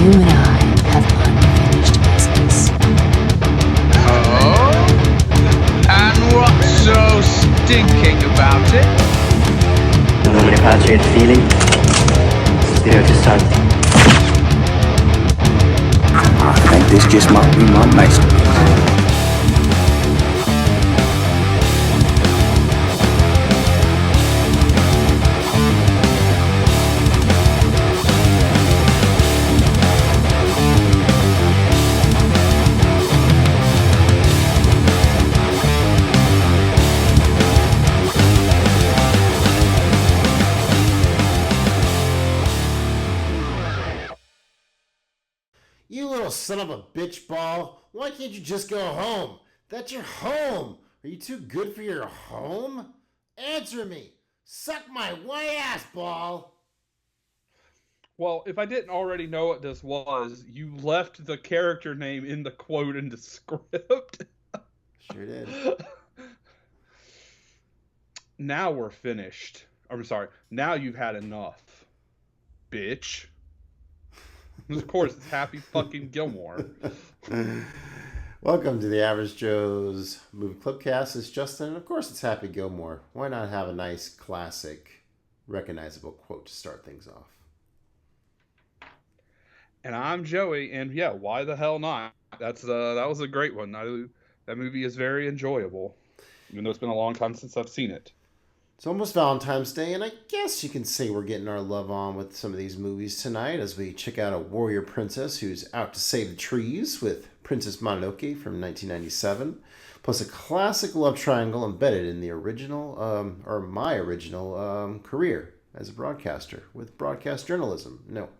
You and I have unfinished business. Oh? And what's so stinking about it? Non mi piace il feeling. Spero to start. I think this just might be my masterpiece. You little son of a bitch ball. Why can't you just go home? That's your home. Are you too good for your home? Answer me. Suck my white ass ball. Well, if I didn't already know what this was, you left the character name in the quote in the script. Sure did. Now we're finished. I'm sorry. Now you've had enough, bitch. Of course, it's Happy fucking Gilmore. Welcome to the Average Joe's Movie Clubcast. It's Justin, and of course it's Happy Gilmore. Why not have a nice, classic, recognizable quote to start things off? And I'm Joey, and yeah, why the hell not? That was a great one. That movie is very enjoyable, even though it's been a long time since I've seen it. It's almost Valentine's Day, and I guess you can say we're getting our love on with some of these movies tonight as we check out a warrior princess who's out to save the trees with Princess Mononoke from 1997, plus a classic love triangle embedded in the original, or my original career as a broadcaster with broadcast journalism. No,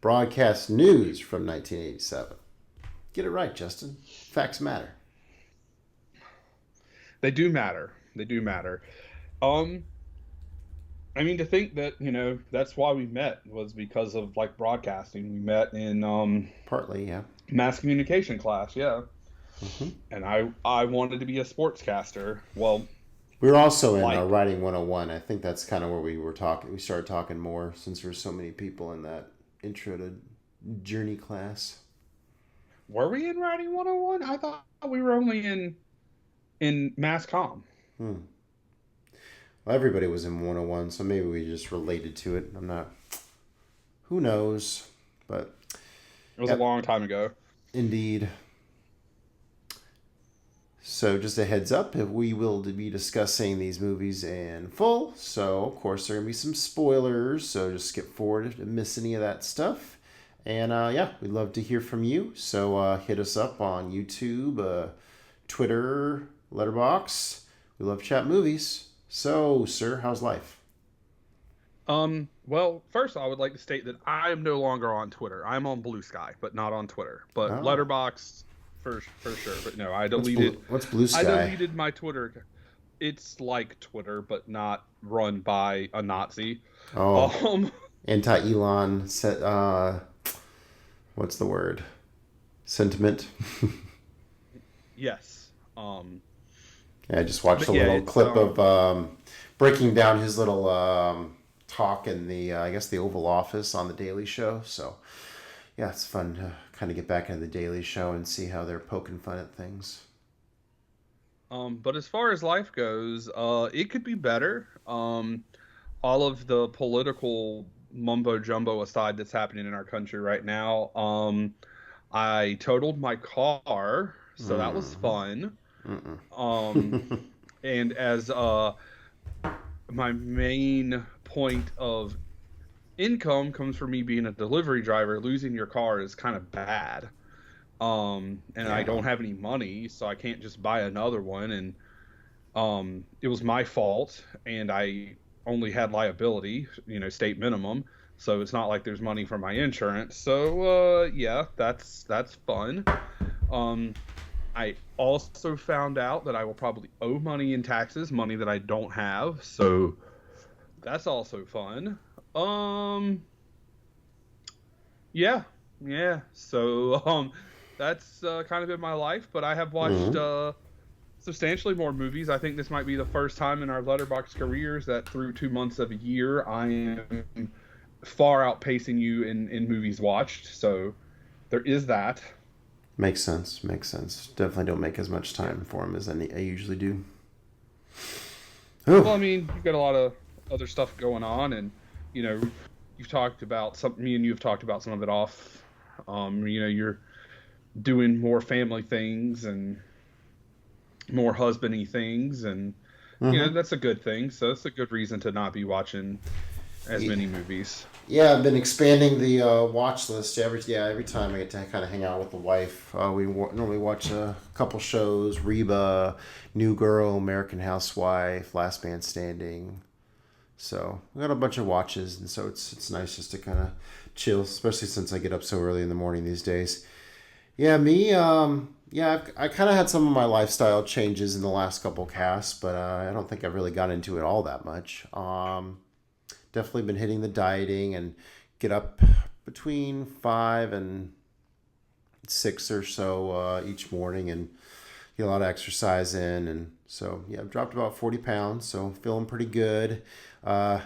broadcast news from 1987. Get it right, Justin. Facts matter. They do matter. They do matter. I mean, to think that, that's why we met was because of, like, broadcasting. We met in, Partly, yeah. mass communication class, yeah. Mm-hmm. And I wanted to be a sportscaster. Well, we were also in Writing 101. I think that's kind of where we were talking. We started talking more since there were so many people in that intro to journey class. Were we in Writing 101? I thought we were only in mass comm. Well, everybody was in 101, so maybe we just related to it. Who knows? But it was a long time ago. Indeed. So just a heads up, we will be discussing these movies in full. So, of course, there are going to be some spoilers. So just skip forward if you miss any of that stuff. And, we'd love to hear from you. So hit us up on YouTube, Twitter, Letterboxd. We love chat movies. So, sir, how's life? Well, first I would like to state that I am no longer on Twitter. I'm on Blue Sky, but not on Twitter. But Letterboxd for sure. But no, I deleted. What's Blue Sky? I deleted my Twitter. It's like Twitter, but not run by a Nazi. Oh. Anti-Elon what's the word? Sentiment. Yes. Yeah, I just watched a little clip of breaking down his little talk in the Oval Office on the Daily Show. So, yeah, it's fun to kind of get back into the Daily Show and see how they're poking fun at things. But as far as life goes, it could be better. All of the political mumbo jumbo aside that's happening in our country right now, I totaled my car, so that was fun. And as my main point of income comes from me being a delivery driver, losing your car is kind of bad. I don't have any money, so I can't just buy another one. And it was my fault, and I only had liability, state minimum. So it's not like there's money for my insurance. So that's fun. I also found out that I will probably owe money in taxes, money that I don't have. So that's also fun. Yeah. So that's kind of been my life. But I have watched substantially more movies. I think this might be the first time in our Letterboxd careers that through 2 months of a year I am far outpacing you in movies watched. So there is that. Makes sense. Makes sense. Definitely don't make as much time for him as I usually do. Well, I mean, you've got a lot of other stuff going on, and you know, you've talked about some. Me and you have talked about some of it off. You know, you're doing more family things and more husbandy things, and you know that's a good thing. So it's a good reason to not be watching as many movies. Yeah, I've been expanding the watch list every time I get to kind of hang out with the wife. We normally watch a couple shows: Reba, New Girl, American Housewife, Last Man Standing. So we got a bunch of watches, and so it's nice just to kind of chill, especially since I get up so early in the morning these days. Yeah, me. I kind of had some of my lifestyle changes in the last couple casts, but I don't think I've really got into it all that much. Definitely been hitting the dieting and get up between 5 and 6 or so each morning and get a lot of exercise in. And so, yeah, I've dropped about 40 pounds, so feeling pretty good. I've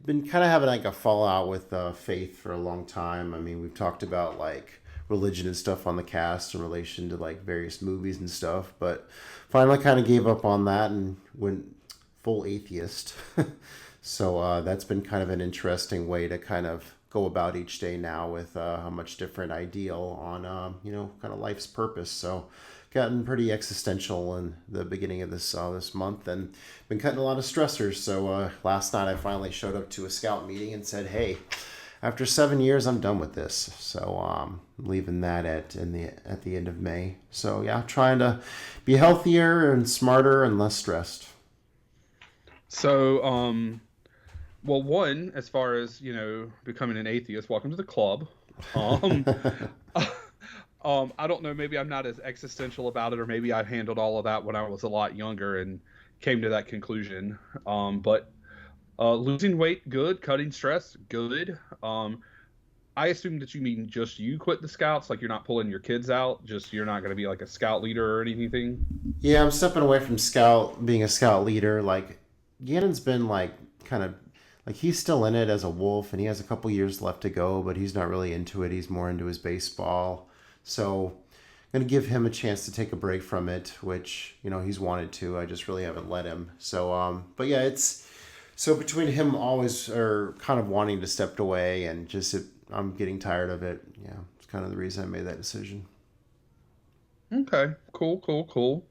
been kind of having like a fallout with faith for a long time. I mean, we've talked about like religion and stuff on the cast in relation to like various movies and stuff, but finally kind of gave up on that and went full atheist. So that's been kind of an interesting way to kind of go about each day now with a much different ideal on, kind of life's purpose. So gotten pretty existential in the beginning of this month and been cutting a lot of stressors. So last night I finally showed up to a scout meeting and said, hey, after 7 years, I'm done with this. So I'm leaving that at the end of May. So yeah, trying to be healthier and smarter and less stressed. So, well, one, as far as, you know, becoming an atheist, welcome to the club. I don't know, maybe I'm not as existential about it, or maybe I handled all of that when I was a lot younger and came to that conclusion. But losing weight, good. Cutting stress, good. I assume that you mean just you quit the Scouts, like you're not pulling your kids out, just you're not going to be like a Scout leader or anything? Yeah, I'm stepping away from being a Scout leader. Like, Gannon's been like kind of like he's still in it as a wolf, and he has a couple years left to go, but he's not really into it. He's more into his baseball. So I'm going to give him a chance to take a break from it, which, you know, he's wanted to. I just really haven't let him. So, but yeah, so between him always or kind of wanting to step away and just I'm getting tired of it. Yeah, it's kind of the reason I made that decision. Okay, cool.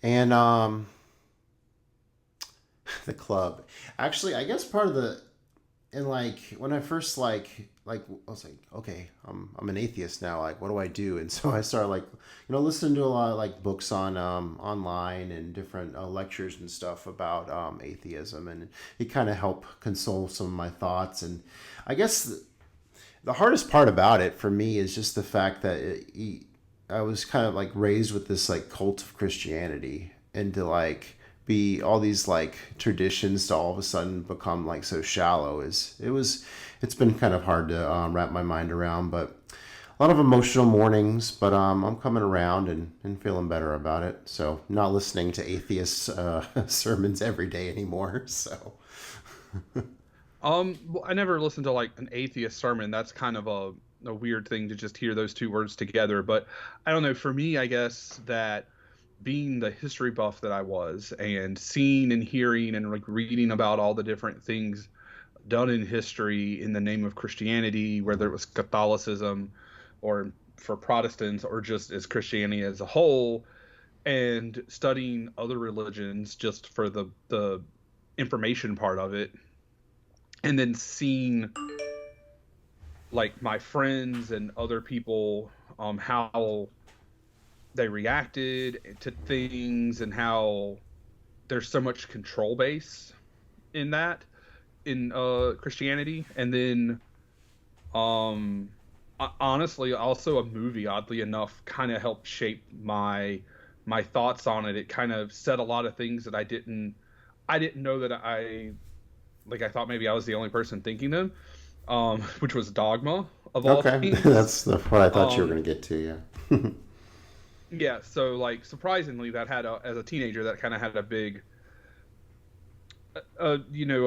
And the club. Actually, I guess part of like when I first like I was like, okay, I'm an atheist now. Like, what do I do? And so I started like, you know, listening to a lot of like books on online and different lectures and stuff about atheism, and it kind of helped console some of my thoughts. And I guess the hardest part about it for me is just the fact that I was kind of like raised with this like cult of Christianity, and to like be all these like traditions to all of a sudden become like so shallow it's been kind of hard to wrap my mind around, but a lot of emotional mornings, but I'm coming around and feeling better about it. So not listening to atheist sermons every day anymore. So Well, I never listened to like an atheist sermon. That's kind of a weird thing to just hear those two words together. But I don't know, for me, I guess that being the history buff that I was, and seeing and hearing and like reading about all the different things done in history in the name of Christianity, whether it was Catholicism or for Protestants or just as Christianity as a whole, and studying other religions just for the information part of it, and then seeing like my friends and other people how they reacted to things, and how there's so much control base in that in Christianity. And then honestly also a movie, oddly enough, kind of helped shape my thoughts on it. It kind of said a lot of things that I didn't know that I thought maybe I was the only person thinking them, which was Dogma of all things. That's what I thought you were going to get to. Yeah. Yeah, so like surprisingly, that had as a teenager, that kind of had a big a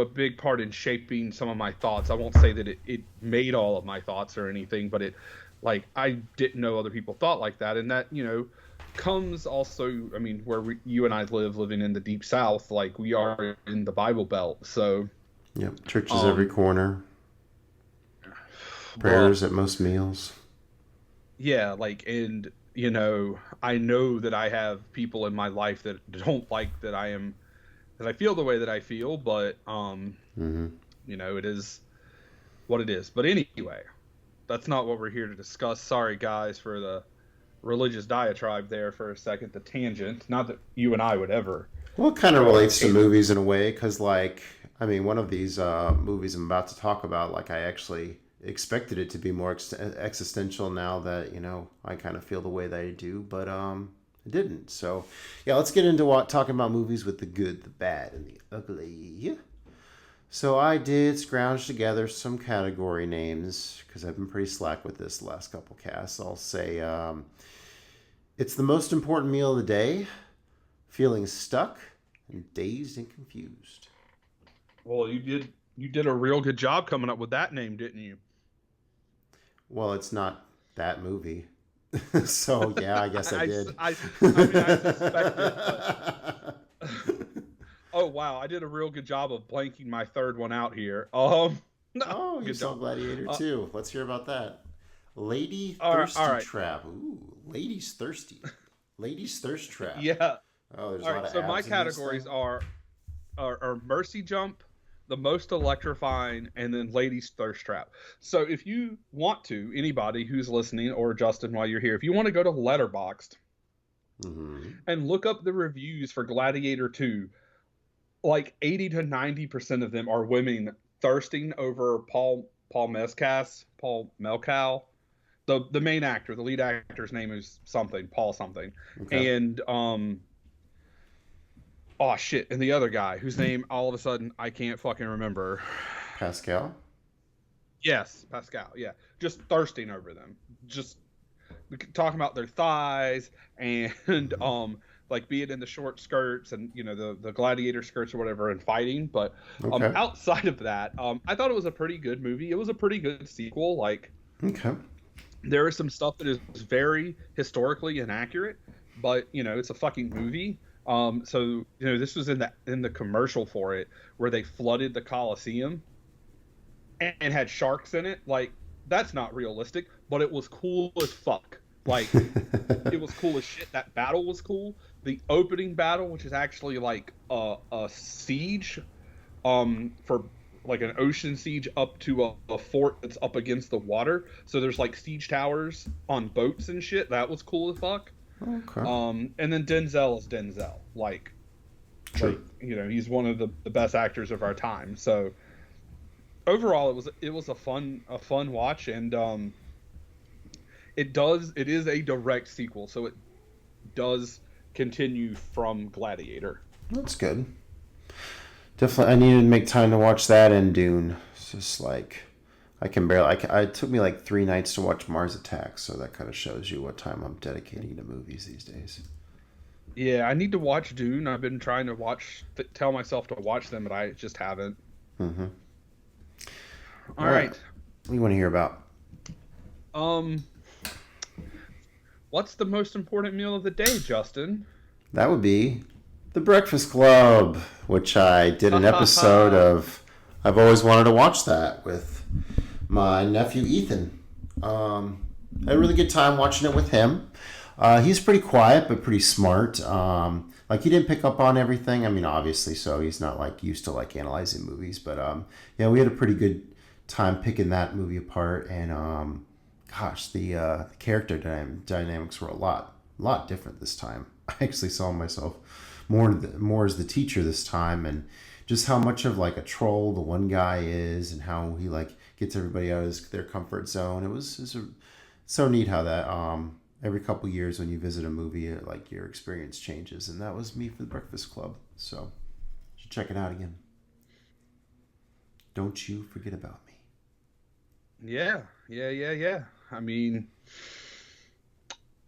big part in shaping some of my thoughts. I won't say that it made all of my thoughts or anything, but like, I didn't know other people thought like that. And that, comes also, I mean, where you and I living in the deep South, like we are in the Bible Belt. So, Yep, churches every corner, prayers at most meals. yeah, like, and, I know that I have people in my life that don't like that I feel the way that I feel, but, it is what it is. But anyway, that's not what we're here to discuss. Sorry, guys, for the religious diatribe there for a second, the tangent. Not that you and I would ever. Well, it kind of relates to movies in a way, because, like, I mean, one of these movies I'm about to talk about, like, I actually expected it to be more existential now that, I kind of feel the way that I do, but it didn't. So, yeah, let's get into talking about movies with the good, the bad, and the ugly. So I did scrounge together some category names, because I've been pretty slack with this the last couple casts. I'll say it's the most important meal of the day, feeling stuck, and dazed and confused. Well, you did a real good job coming up with that name, didn't you? Well, it's not that movie. So, yeah, I guess I did. I mean, I suspected, but... Oh, wow, I did a real good job of blanking my third one out here. No, oh, you saw job. Gladiator too. Let's hear about that. Lady Thirsty all right. Trap. Ooh, Ladies Thirsty. Ladies Thirst Trap. Yeah. Oh, there's All a lot right, of so abs my in this categories thing. are Mercy Jump, the most electrifying, and then Ladies Thirst Trap. So if you want to, anybody who's listening, or Justin while you're here, if you want to go to Letterboxd and look up the reviews for Gladiator 2, like 80 to 90% of them are women thirsting over Paul Melcal. The main actor, the lead actor's name is something, Paul something. Okay. And oh shit, and the other guy whose name all of a sudden I can't fucking remember. Pascal. Yes, Pascal. Yeah, just thirsting over them. Just talking about their thighs and like being in the short skirts and the gladiator skirts or whatever and fighting. But Okay. outside of that, I thought it was a pretty good movie. It was a pretty good sequel. Like, Okay. there is some stuff that is very historically inaccurate, but it's a fucking movie. So this was in the commercial for it, where they flooded the Coliseum and had sharks in it. Like, that's not realistic, but it was cool as fuck. Like, it was cool as shit. That battle was cool. The opening battle, which is actually like a siege, for like an ocean siege up to a fort that's up against the water. So there's like siege towers on boats and shit. That was cool as fuck. Okay. And then Denzel is Denzel. Like, True. he's one of the best actors of our time. So overall, it was a fun watch, and it is a direct sequel, so it does continue from Gladiator. That's good. Definitely, I needed to make time to watch that and Dune. It's just like, I can barely. It took me like 3 nights to watch Mars Attacks, so that kind of shows you what time I'm dedicating to movies these days. Yeah, I need to watch Dune. I've been trying to tell myself to watch them, but I just haven't. Mm-hmm. All right. What do you want to hear about? What's the most important meal of the day, Justin? That would be The Breakfast Club, which I did an episode of. I've always wanted to watch that with my nephew Ethan. I had a really good time watching it with him. He's pretty quiet but pretty smart. Like, he didn't pick up on everything. I mean, obviously, so he's not like used to like analyzing movies. But yeah, we had a pretty good time picking that movie apart. And gosh, the character dynamics were a lot different this time. I actually saw myself more as the teacher this time, and just how much of like a troll the one guy is, and how he like gets everybody out of their comfort zone. It was so neat how that every couple years when you visit a movie, like your experience changes, and that was me for The Breakfast Club. So you should check it out again. Don't you forget about me. Yeah. I mean,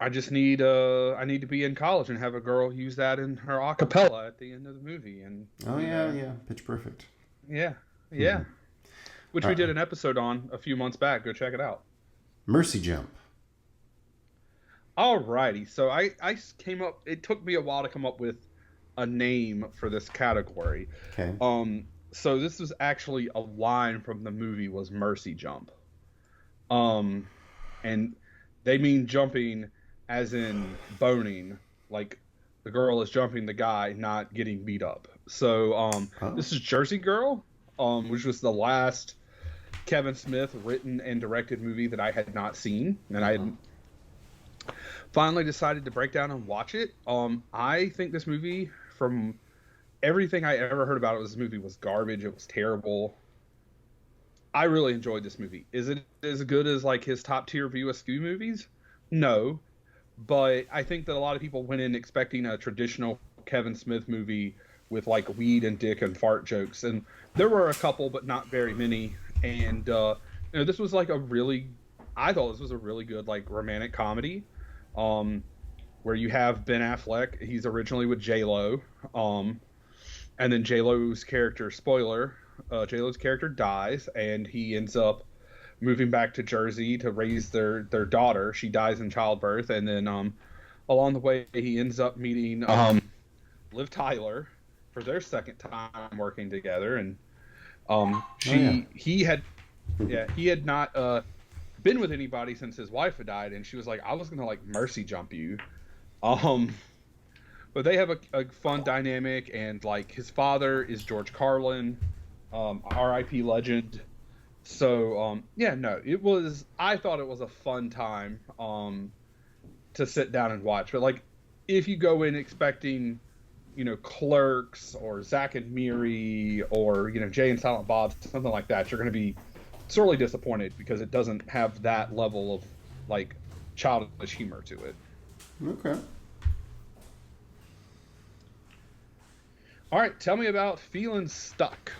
I just need I need to be in college and have a girl use that in her a cappella at the end of the movie. And Oh yeah, Pitch Perfect. yeah, which All we right. did an episode on a few months back. Go check it out. Mercy Jump. Alrighty, so I came up. It took me a while to come up with a name for this category. Okay. So this was actually a line from the movie was Mercy Jump. And they mean jumping as in boning, like the girl is jumping the guy, not getting beat up. So this is Jersey Girl, which was the last Kevin Smith written and directed movie that I had not seen, and I had finally decided to break down and watch it. I think this movie, from everything I ever heard about it, this movie was garbage. It was terrible. I really enjoyed this movie. Is it as good as like his top tier View Askew movies? No, but I think that a lot of people went in expecting a traditional Kevin Smith movie with like weed and dick and fart jokes, and there were a couple, but not very many. And this was like I thought this was a really good like romantic comedy, where you have Ben Affleck. He's originally with J-Lo, and then J-Lo's character, spoiler, J-Lo's character dies, and he ends up moving back to Jersey to raise their daughter. She dies in childbirth, and then along the way he ends up meeting Liv Tyler for their second time working together, and he had not been with anybody since his wife had died, and she was like, I was gonna like mercy jump you. But they have a fun dynamic, and like his father is George Carlin, R.I.P. legend. So I thought it was a fun time to sit down and watch. But like, if you go in expecting, Clerks or Zack and Miri or Jay and Silent Bob, something like that, you're going to be sorely disappointed because it doesn't have that level of like childish humor to it. Okay. All right, tell me about Feeling Stuck.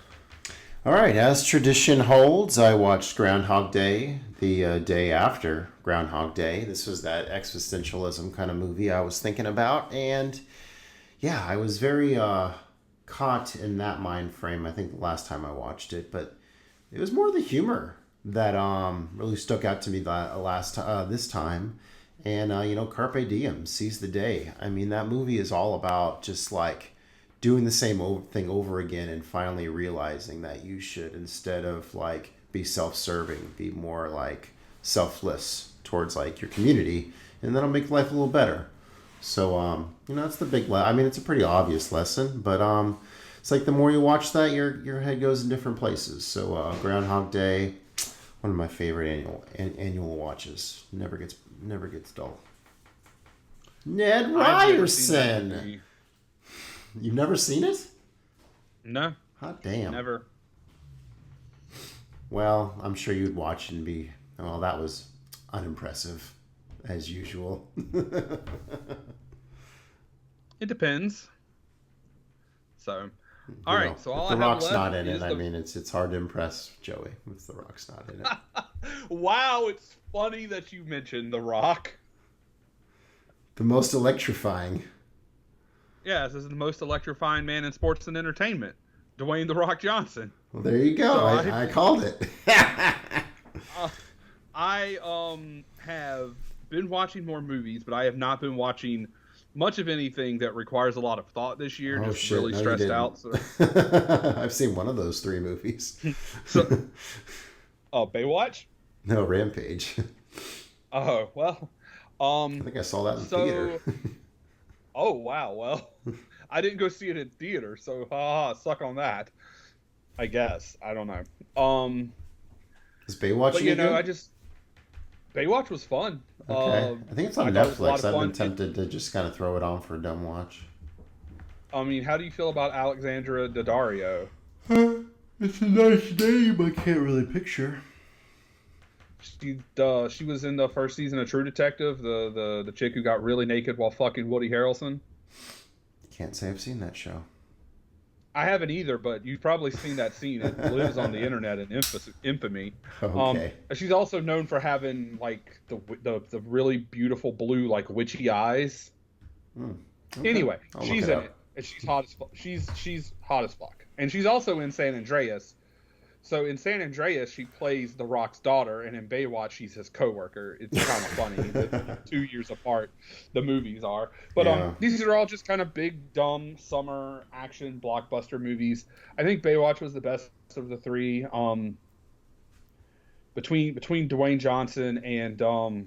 All right, as tradition holds, I watched Groundhog Day the day after Groundhog Day. This was that existentialism kind of movie I was thinking about, and yeah, I was very caught in that mind frame. I think the last time I watched it, but it was more the humor that really stuck out to me this time. And Carpe Diem, seize the day. I mean, that movie is all about just like doing the same thing over again and finally realizing that you should, instead of like be self-serving, be more like selfless towards like your community, and that'll make life a little better. So that's the big I mean, it's a pretty obvious lesson, but it's like the more you watch that, your head goes in different places. So Groundhog Day, one of my favorite annual watches. Never gets dull. Ned Ryerson. You've never seen it? No. Hot damn. Never. Well, I'm sure you'd watch and be, well, that was unimpressive, as usual. It depends. So, all right. So all if The I have Rock's left not in is it, I mean, it's hard to impress Joey if The Rock's not in it. Wow, it's funny that you mentioned The Rock. The most electrifying. Yes, this is the most electrifying man in sports and entertainment, Dwayne "The Rock" Johnson. Well, there you go. So I called it. I have been watching more movies, but I have not been watching much of anything that requires a lot of thought this year. Oh, just shit. really No, stressed out. So. I've seen one of those 3 movies. Baywatch? No, Rampage. Oh, well. I think I saw that in theater. Oh, wow. Well, I didn't go see it in theater, so suck on that. I guess. I don't know. Is Baywatch but, good? Baywatch was fun. Okay. I think it's on It was a lot Netflix. of I've been fun. tempted to just kind of throw it on for a dumb watch. I mean, how do you feel about Alexandra Daddario? It's a nice name. I can't really picture. She was in the first season of True Detective, the chick who got really naked while fucking Woody Harrelson. Can't say I've seen that show. I haven't either, but you've probably seen that scene. It lives on the internet in infamy. Okay. She's also known for having like the really beautiful blue like witchy eyes. Okay. Anyway, I'll she's look in up. it, and she's hot as fuck. She's hot as fuck, and she's also in San Andreas. So in San Andreas, she plays The Rock's daughter, and in Baywatch, she's his coworker. It's kind of funny. The 2 years apart, the movies are. But Yeah. these are all just kind of big, dumb summer action blockbuster movies. I think Baywatch was the best of the three. Between Dwayne Johnson and oh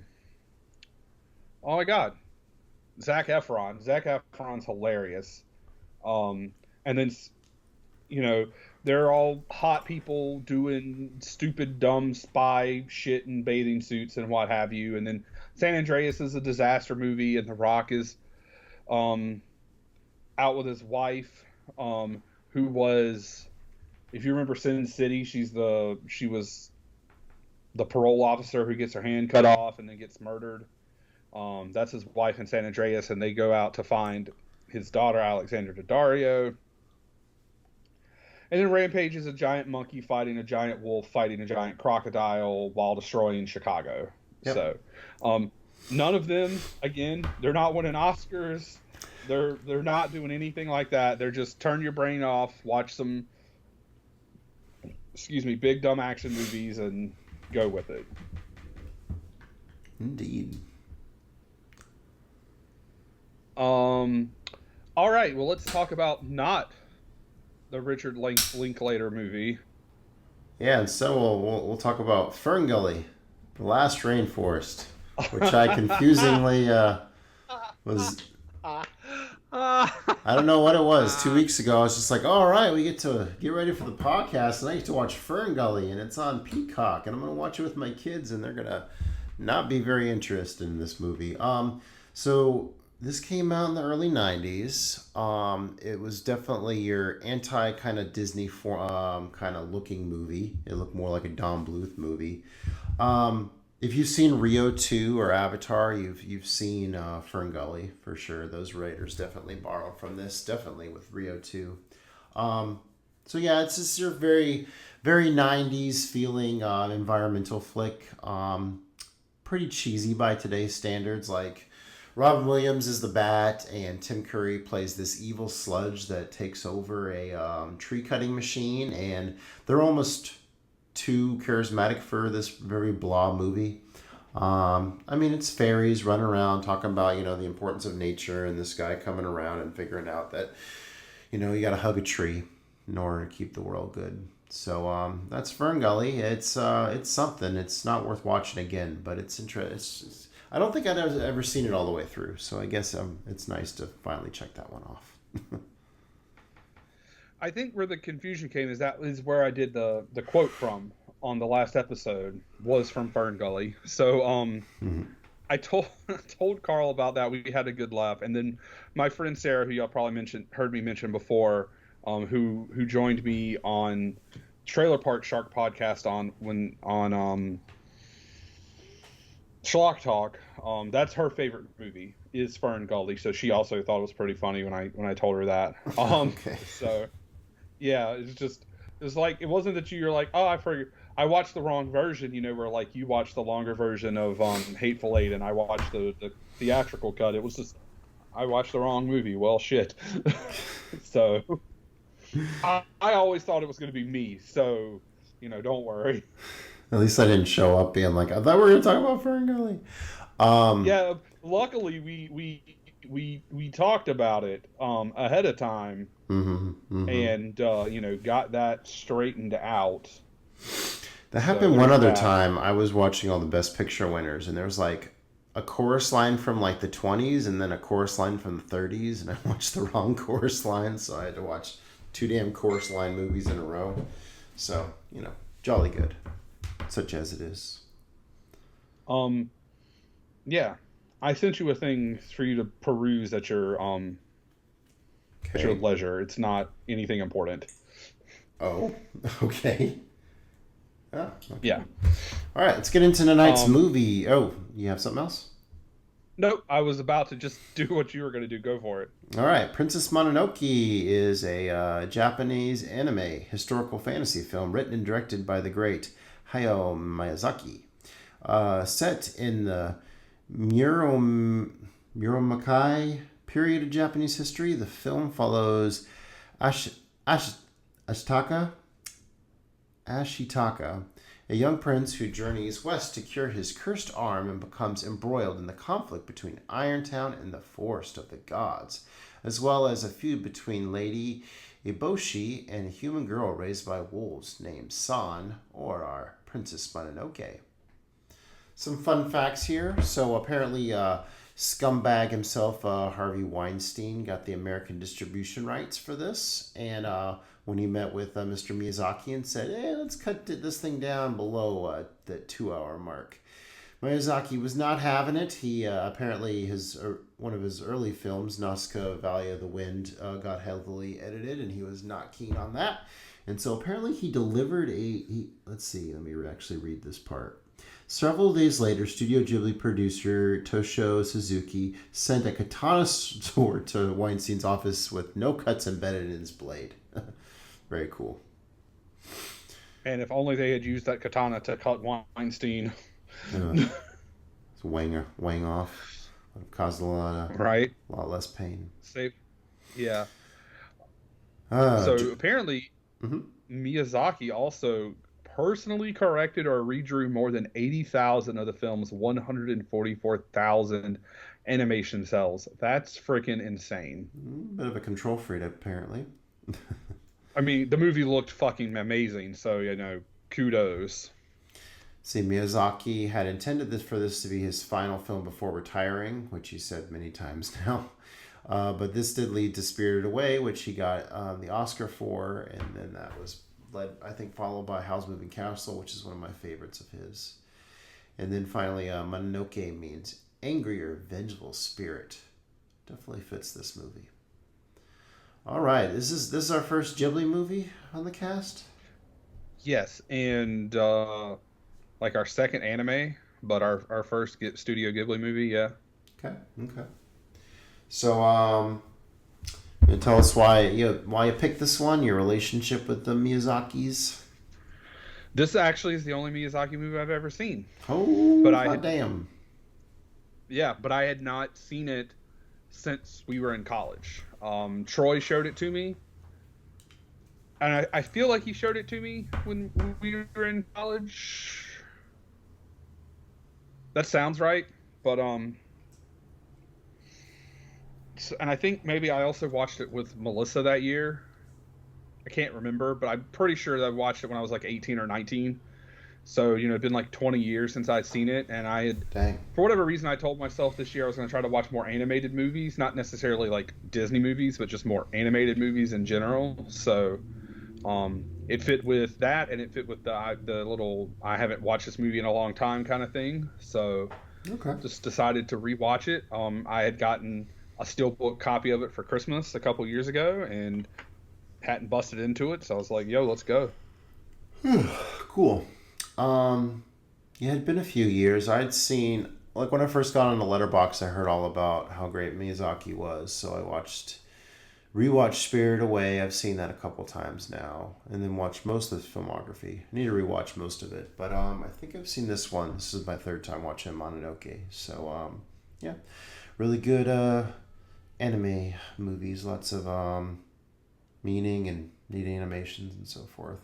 my God, Zac Efron. Zac Efron's hilarious. And then they're all hot people doing stupid, dumb spy shit in bathing suits and what have you. And then San Andreas is a disaster movie, and The Rock is out with his wife, who was, if you remember Sin City, she was the parole officer who gets her hand cut off and then gets murdered. That's his wife in San Andreas, and they go out to find his daughter, Alexandra Daddario. And then Rampage is a giant monkey fighting a giant wolf fighting a giant crocodile while destroying Chicago. Yep. So, none of them, again, they're not winning Oscars. They're not doing anything like that. They're just turn your brain off, watch some, big dumb action movies, and go with it. Indeed. All right. Well, let's talk about not the Richard Linklater movie. Yeah, and so we'll talk about Ferngully, The Last Rainforest, which I confusingly was. I don't know what it was. 2 weeks ago, I was just like, all right, we get to get ready for the podcast, and I get to watch Ferngully, and it's on Peacock, and I'm going to watch it with my kids, and they're going to not be very interested in this movie. So this came out in the early 90s. It was definitely your anti kind of Disney kind of looking movie. It looked more like a Don Bluth movie. If you've seen Rio 2 or Avatar, you've seen Ferngully for sure. Those writers definitely borrow from this, definitely with Rio 2. So yeah, it's just your very, very 90s feeling environmental flick. Pretty cheesy by today's standards. Like Robin Williams is the bat, and Tim Curry plays this evil sludge that takes over a tree cutting machine, and they're almost too charismatic for this very blah movie. I mean, it's fairies running around talking about, the importance of nature, and this guy coming around and figuring out that, you got to hug a tree in order to keep the world good. So that's Ferngully. It's something. It's not worth watching again, but it's interesting. I don't think I'd ever seen it all the way through, so I guess it's nice to finally check that one off. I think where the confusion came is where I did the quote from on the last episode was from Ferngully. So I told Carl about that. We had a good laugh, and then my friend Sarah, who y'all probably heard me mention before, who joined me on Trailer Park Shark podcast on Schlock Talk. That's her favorite movie is Ferngully, so she also thought it was pretty funny when I told her that. Okay. So yeah, it's like it wasn't that you're like, oh, I watched the wrong version, where like you watched the longer version of Hateful Eight and I watched the theatrical cut. It was just I watched the wrong movie. Well, shit. So I always thought it was going to be me. So don't worry. At least I didn't show up being like, I thought we were going to talk about Ferngully. Yeah, luckily we talked about it ahead of time, and got that straightened out. That happened one other time. I was watching all the Best Picture winners, and there was like a chorus line from like the 20s and then a chorus line from the 30s, and I watched the wrong chorus line, so I had to watch 2 damn chorus line movies in a row. So, jolly good. Such as it is. Yeah. I sent you a thing for you to peruse at your at your leisure. It's not anything important. Oh, okay. Oh, okay. Yeah. All right, let's get into tonight's movie. Oh, you have something else? Nope, I was about to just do what you were going to do. Go for it. All right, Princess Mononoke is a Japanese anime historical fantasy film written and directed by the great Hayao Miyazaki. Set in the Muromachi period of Japanese history, the film follows Ash, Ashitaka, Ashitaka, a young prince who journeys west to cure his cursed arm and becomes embroiled in the conflict between Irontown and the Forest of the Gods, as well as a feud between Lady Eboshi and a human girl raised by wolves named San, or our Princess Mononoke. Some fun facts here. So apparently, scumbag himself, Harvey Weinstein, got the American distribution rights for this, and when he met with Mr. Miyazaki and said, "Hey, let's cut this thing down below the 2 hour mark." Miyazaki was not having it. He apparently one of his early films, Nausicaa Valley of the Wind, got heavily edited, and he was not keen on that. And so apparently he delivered let's see, let me actually read this part. Several days later, Studio Ghibli producer Toshio Suzuki sent a katana sword to Weinstein's office with no cuts embedded in its blade. Very cool. And if only they had used that katana to cut Weinstein. It's wang off. Would have caused a lot less pain. Safe. Yeah. So apparently, Miyazaki also personally corrected or redrew more than 80,000 of the film's 144,000 animation cells. That's freaking insane. Bit of a control freak, apparently. I mean, the movie looked fucking amazing, so, kudos. See, Miyazaki had intended for this to be his final film before retiring, which he said many times now. But this did lead to Spirited Away, which he got the Oscar for, and then that was followed by Howl's Moving Castle, which is one of my favorites of his. And then finally, Mononoke means angry or vengeful spirit. Definitely fits this movie. All right, this is our first Ghibli movie on the cast? Yes, and our second anime, but our first Studio Ghibli movie, yeah. Okay. So, tell us why you picked this one, your relationship with the Miyazakis. This actually is the only Miyazaki movie I've ever seen. Oh, but damn. Yeah, but I had not seen it since we were in college. Troy showed it to me, and I feel like he showed it to me when we were in college. That sounds right, but and I think maybe I also watched it with Melissa that year. I can't remember, but I'm pretty sure that I watched it when I was like 18 or 19. So, it'd been like 20 years since I'd seen it, and I had, for whatever reason, I told myself this year I was going to try to watch more animated movies, not necessarily like Disney movies, but just more animated movies in general. So, it fit with that, and it fit with the little I haven't watched this movie in a long time kind of thing. So, just decided to rewatch it. I had gotten a steelbook copy of it for Christmas a couple years ago, and hadn't busted into it, so I was like, "Yo, let's go." Cool. It had been a few years. I'd seen, like, when I first got on the Letterboxd, I heard all about how great Miyazaki was. So I rewatched Spirited Away. I've seen that a couple times now, and then watched most of his filmography. I need to rewatch most of it, but I think I've seen this one. This is my third time watching Mononoke. So yeah, really good anime movies. Lots of meaning and neat animations and so forth.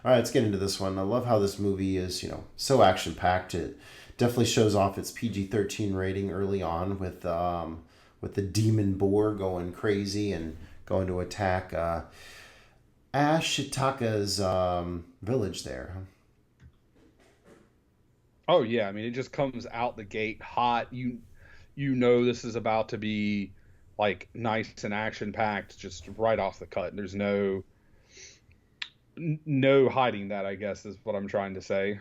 All right, let's get into this one. I love how this movie is, so action-packed. It definitely shows off its PG-13 rating early on with the demon boar going crazy and going to attack Ashitaka's village there. Oh yeah, I mean it just comes out the gate hot. You this is about to be like nice and action-packed just right off the cut. There's no hiding that, I guess, is what I'm trying to say.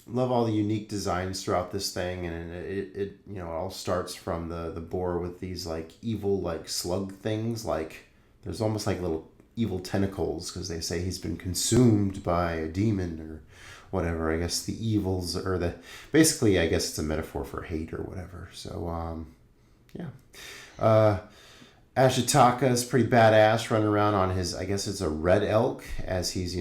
Love all the unique designs throughout this thing, and it all starts from the boar with these like evil like slug things. Like there's almost like little evil tentacles because they say he's been consumed by a demon whatever. I guess the evils or basically, I guess it's a metaphor for hate or whatever. So, yeah. Ashitaka is pretty badass, running around on his, I guess it's a red elk, as he's,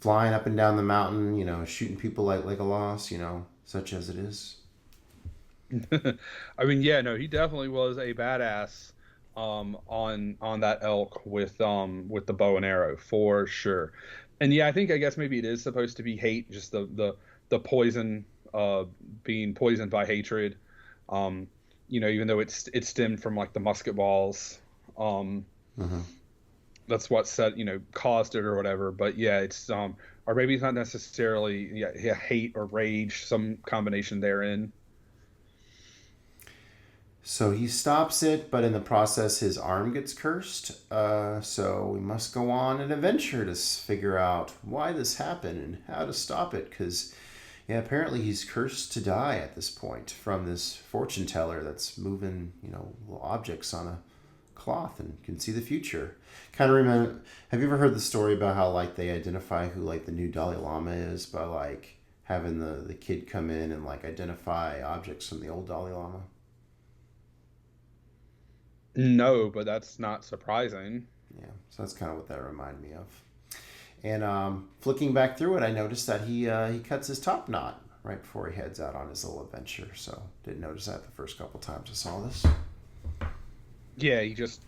flying up and down the mountain, shooting people like Legolas, such as it is. I mean, yeah, no, he definitely was a badass on that elk with the bow and arrow for sure. And yeah, I guess maybe it is supposed to be hate, just the poison, being poisoned by hatred. Even though it stemmed from like the musket balls. That's what caused it or whatever. But yeah, it's or maybe it's not necessarily hate or rage, some combination therein. So he stops it, but in the process, his arm gets cursed. So we must go on an adventure to figure out why this happened and how to stop it. Because, apparently he's cursed to die at this point from this fortune teller that's moving, little objects on a cloth and can see the future. Kind of remember, have you ever heard the story about how, like, they identify who, like, the new Dalai Lama is by, like, having the kid come in and, like, identify objects from the old Dalai Lama? No, but that's not surprising. Yeah, so that's kind of what that reminded me of. And flicking back through it, I noticed that he cuts his top knot right before he heads out on his little adventure. So didn't notice that the first couple times I saw this. Yeah, he just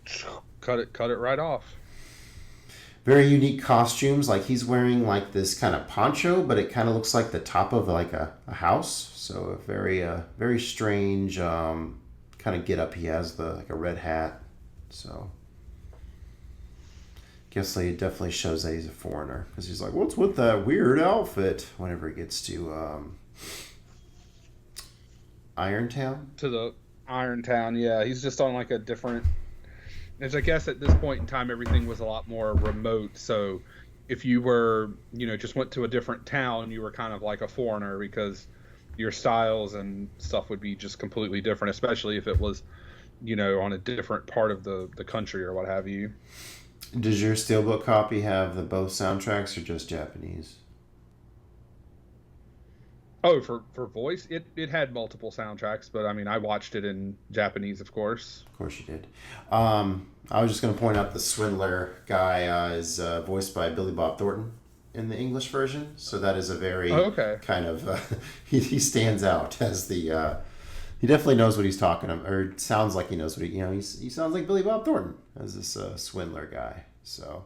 cut it right off. Very unique costumes. Like he's wearing like this kind of poncho, but it kind of looks like the top of like a house. So a very strange kind of get up. He has like a red hat. So guess it definitely shows that he's a foreigner because he's like, what's with that weird outfit? Whenever he gets to Irontown. To the Irontown, yeah, he's just on like a different. As I guess at this point in time, everything was a lot more remote. So if you were, just went to a different town, you were kind of like a foreigner because your styles and stuff would be just completely different, especially if it was, on a different part of the country or what have you. Does your Steelbook copy have both soundtracks or just Japanese? Oh, for voice, it had multiple soundtracks, but I mean, I watched it in Japanese, of course. Of course you did. I was just going to point out the Swindler guy is voiced by Billy Bob Thornton in the English version, so that is a very kind of he stands out as the he definitely knows what he's talking about, or it sounds like he knows what he sounds like Billy Bob Thornton as this Swindler guy. So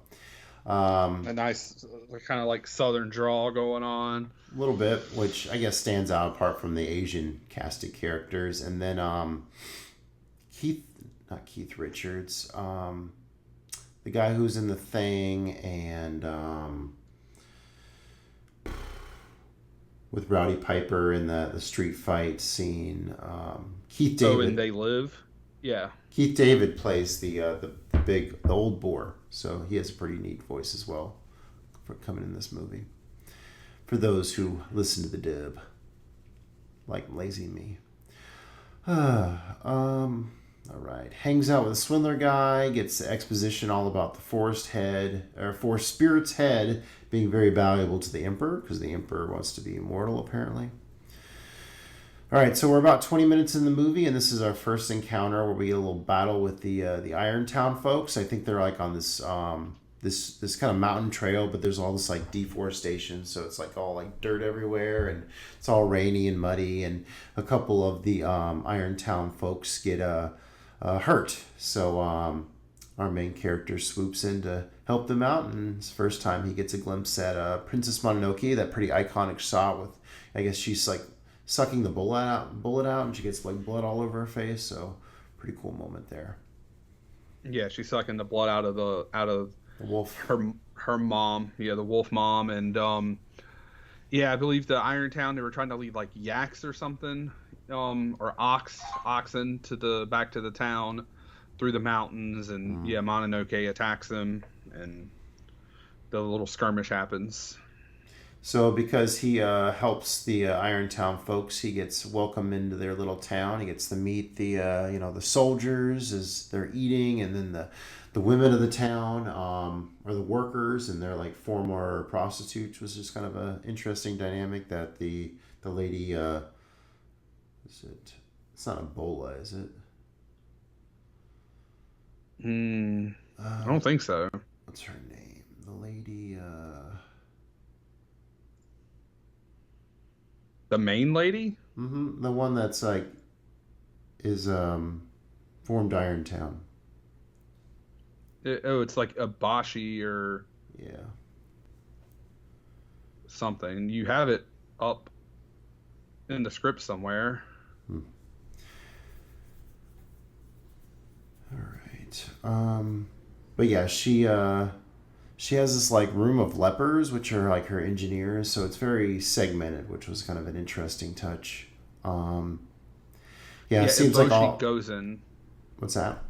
a nice kind of like southern drawl going on. A little bit, which I guess stands out apart from the Asian casted characters. And then not Keith Richards, the guy who's in The Thing and with Rowdy Piper in the street fight scene. Keith David. Oh, and They Live? Yeah. Keith David plays the old boar, so he has a pretty neat voice as well for coming in this movie. For those who listen to the dub, like Lazy Me. All right. Hangs out with a Swindler guy, gets the exposition all about the Forest Spirit's head being very valuable to the Emperor, because the Emperor wants to be immortal, apparently. All right, so we're about 20 minutes in the movie, and this is our first encounter where we get a little battle with the Irontown folks. I think they're like on this this kind of mountain trail, but there's all this like deforestation, so it's like all like dirt everywhere, and it's all rainy and muddy, and a couple of the Irontown folks get hurt. So our main character swoops in to help them out, and it's the first time he gets a glimpse at Princess Mononoke, that pretty iconic shot with, I guess she's like sucking the bullet out, and she gets like blood all over her face. So pretty cool moment there. Yeah, she's sucking the blood out of the wolf, her mom, the wolf mom, and I believe the Irontown, they were trying to lead like yaks or something, or oxen back to the town through the mountains, and Mononoke attacks them, and the little skirmish happens. So because he helps the Irontown folks, he gets welcomed into their little town. He gets to meet the soldiers as they're eating, and then the women of the town are the workers, and they're like former prostitutes, was just kind of an interesting dynamic that the lady, is it? It's not Ebola, is it? I don't think so. What's her name? The lady. The main lady? The one that's like is formed Irontown. It's like a Bashi or Yeah. something. You have it up in the script somewhere. All right. But yeah, she has this like room of lepers, which are like her engineers. So it's very segmented, which was kind of an interesting touch. Yeah, it seems like all. goes in. What's that?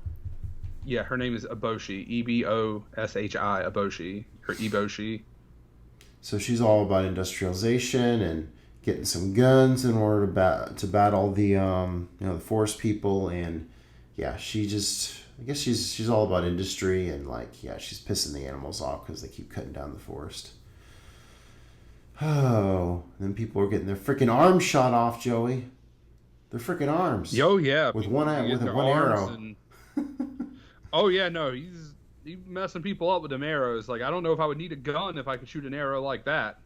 Yeah, her name is Eboshi. Eboshi. Eboshi. Or Eboshi. So she's all about industrialization and getting some guns in order to battle the the forest people, and yeah, I guess she's all about industry, and like yeah, she's pissing the animals off because they keep cutting down the forest. Oh, and then people are getting their freaking arms shot off, Joey. Their freaking arms. Yo, yeah. With one arrow. And... oh yeah, no, he's messing people up with them arrows. Like, I don't know if I would need a gun if I could shoot an arrow like that.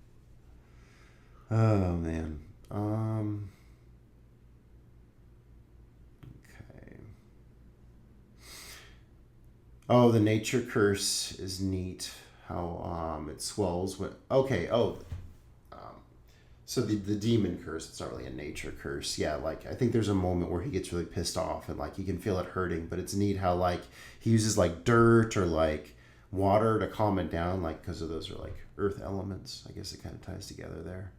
Oh man. Okay. Oh, the nature curse is neat. How it swells when. Okay. Oh. So the demon curse, it's not really a nature curse. Yeah, like I think there's a moment where he gets really pissed off and like you can feel it hurting, but it's neat how like he uses like dirt or like water to calm it down, like because of those are like earth elements. I guess it kind of ties together there.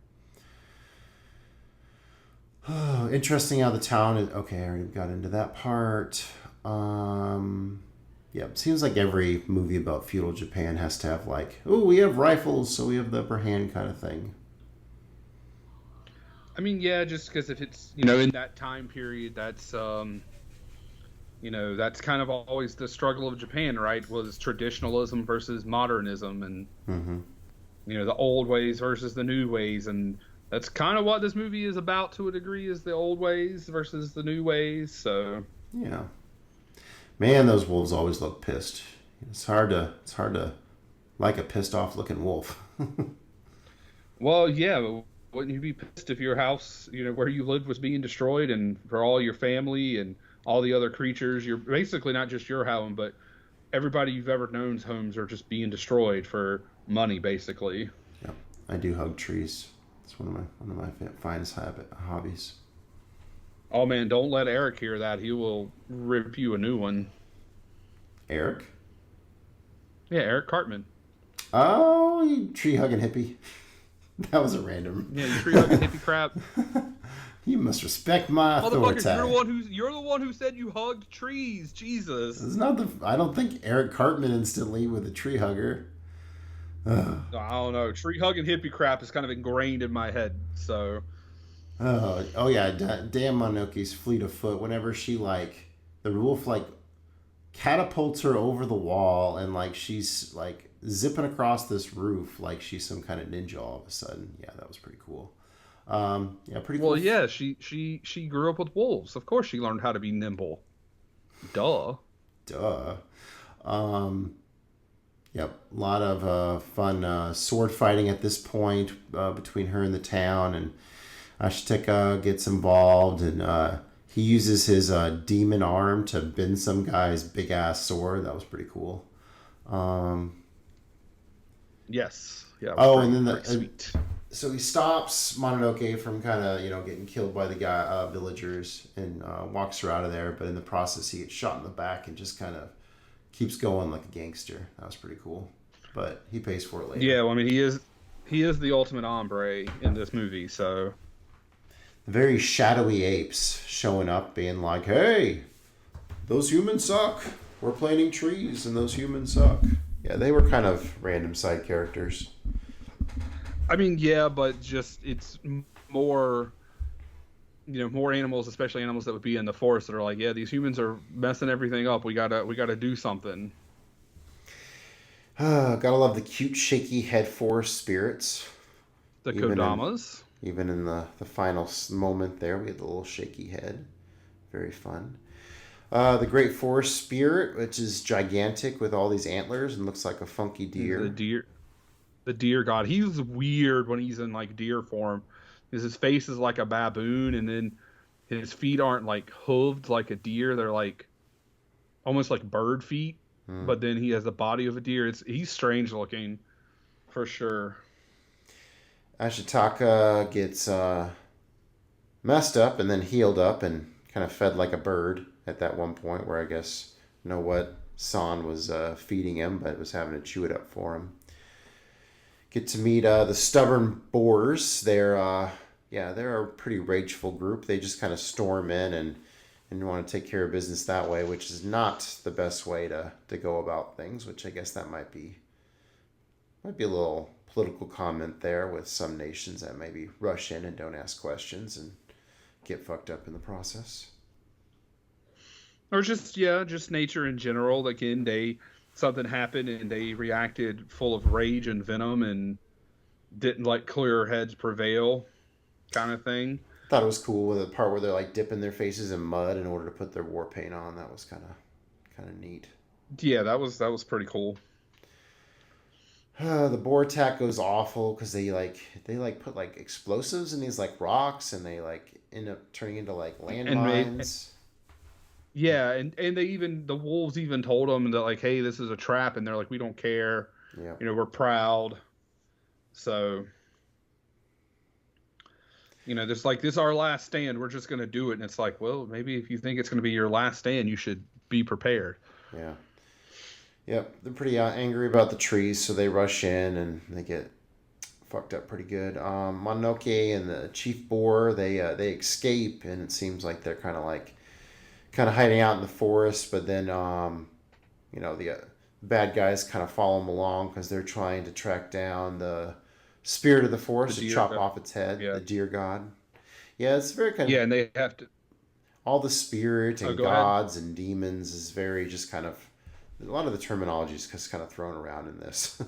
Oh, interesting how the town is. Okay, I already got into that part. Yeah, it seems like every movie about feudal Japan has to have like, oh, we have rifles, so we have the upper hand kind of thing. I mean, yeah, just because if it's, in that time period, that's, that's kind of always the struggle of Japan, right? Was traditionalism versus modernism and, the old ways versus the new ways. And that's kind of what this movie is about to a degree, is the old ways versus the new ways. So, yeah. Man, those wolves always look pissed. It's hard to like a pissed off looking wolf. Well, yeah. Wouldn't you be pissed if your house, where you lived was being destroyed, and for all your family and all the other creatures, you're basically not just your home, but everybody you've ever known's homes are just being destroyed for money, basically. Yeah, I do hug trees. It's one of my finest hobbies. Oh man, don't let Eric hear that. He will rip you a new one. Eric? Yeah, Eric Cartman. Oh, you tree hugging hippie. That was a random. Yeah, you tree hugging hippie crap. You must respect my authority. You're the one who said you hugged trees. Jesus. It's not I don't think Eric Cartman instantly with a tree hugger. I don't know. Tree hugging hippie crap is kind of ingrained in my head. So. Oh yeah, damn Mononoke's fleet of foot. Whenever she the wolf catapults her over the wall, and she's zipping across this roof like she's some kind of ninja all of a sudden. Yeah, that was pretty cool. Yeah, pretty cool. Well, yeah, she grew up with wolves. Of course she learned how to be nimble. Duh. Yep, a lot of fun sword fighting at this point between her and the town, and Ashitaka gets involved, and he uses his demon arm to bend some guy's big ass sword. That was pretty cool. Yes. Yeah. Oh, and then sweet. So he stops Mononoke from kind of getting killed by the villagers, and walks her out of there. But in the process, he gets shot in the back and just kind of keeps going like a gangster. That was pretty cool. But he pays for it later. Yeah, well, I mean, he is the ultimate hombre in this movie. So the very shadowy apes showing up, being like, "Hey, those humans suck. We're planting trees, and those humans suck." Yeah, they were kind of random side characters. I mean, yeah, but just it's more, more animals, especially animals that would be in the forest, that are like, yeah, these humans are messing everything up. We gotta do something. Gotta love the cute, shaky head forest spirits. The Even in Kodamas. even in the final moment there, we had the little shaky head. Very fun. The Great Forest Spirit, which is gigantic with all these antlers and looks like a funky The deer. deer. The deer god. He's weird when he's in like deer form. Because his face is like a baboon, and then his feet aren't like hooved like a deer. They're like almost like bird feet. Hmm. But then he has the body of a deer. He's strange looking for sure. Ashitaka gets messed up and then healed up and kind of fed like a bird at that one point where I guess know what San was feeding him, but was having to chew it up for him. Get to meet the stubborn boars. They're a pretty rageful group. They just kind of storm in and want to take care of business that way, which is not the best way to go about things. Which I guess that might be a little political comment there with some nations that maybe rush in and don't ask questions and get fucked up in the process. Or just nature in general. Again, something happened and they reacted full of rage and venom and didn't let clearer heads prevail, kind of thing. Thought it was cool with the part where they're like dipping their faces in mud in order to put their war paint on. That was kind of neat. Yeah, that was pretty cool. The boar attack goes awful because they put like explosives in these like rocks and they like end up turning into like landmines. Yeah, and the wolves even told them that like, hey, this is a trap, and they're like, we don't care. Yeah. We're proud. So, there's like, this is our last stand. We're just gonna do it, and it's like, well, maybe if you think it's gonna be your last stand, you should be prepared. Yeah. Yep, they're pretty angry about the trees, so they rush in and they get fucked up pretty good. Mononoke and the chief boar, they escape, and it seems like they're kind of hiding out in the forest. But then, the bad guys kind of follow them along because they're trying to track down the spirit of the forest to chop off its head, the deer god. Yeah, it's very kind of and they have to. all the spirit and Go ahead. gods and demons is very just kind of. A lot of the terminology is just kind of thrown around in this.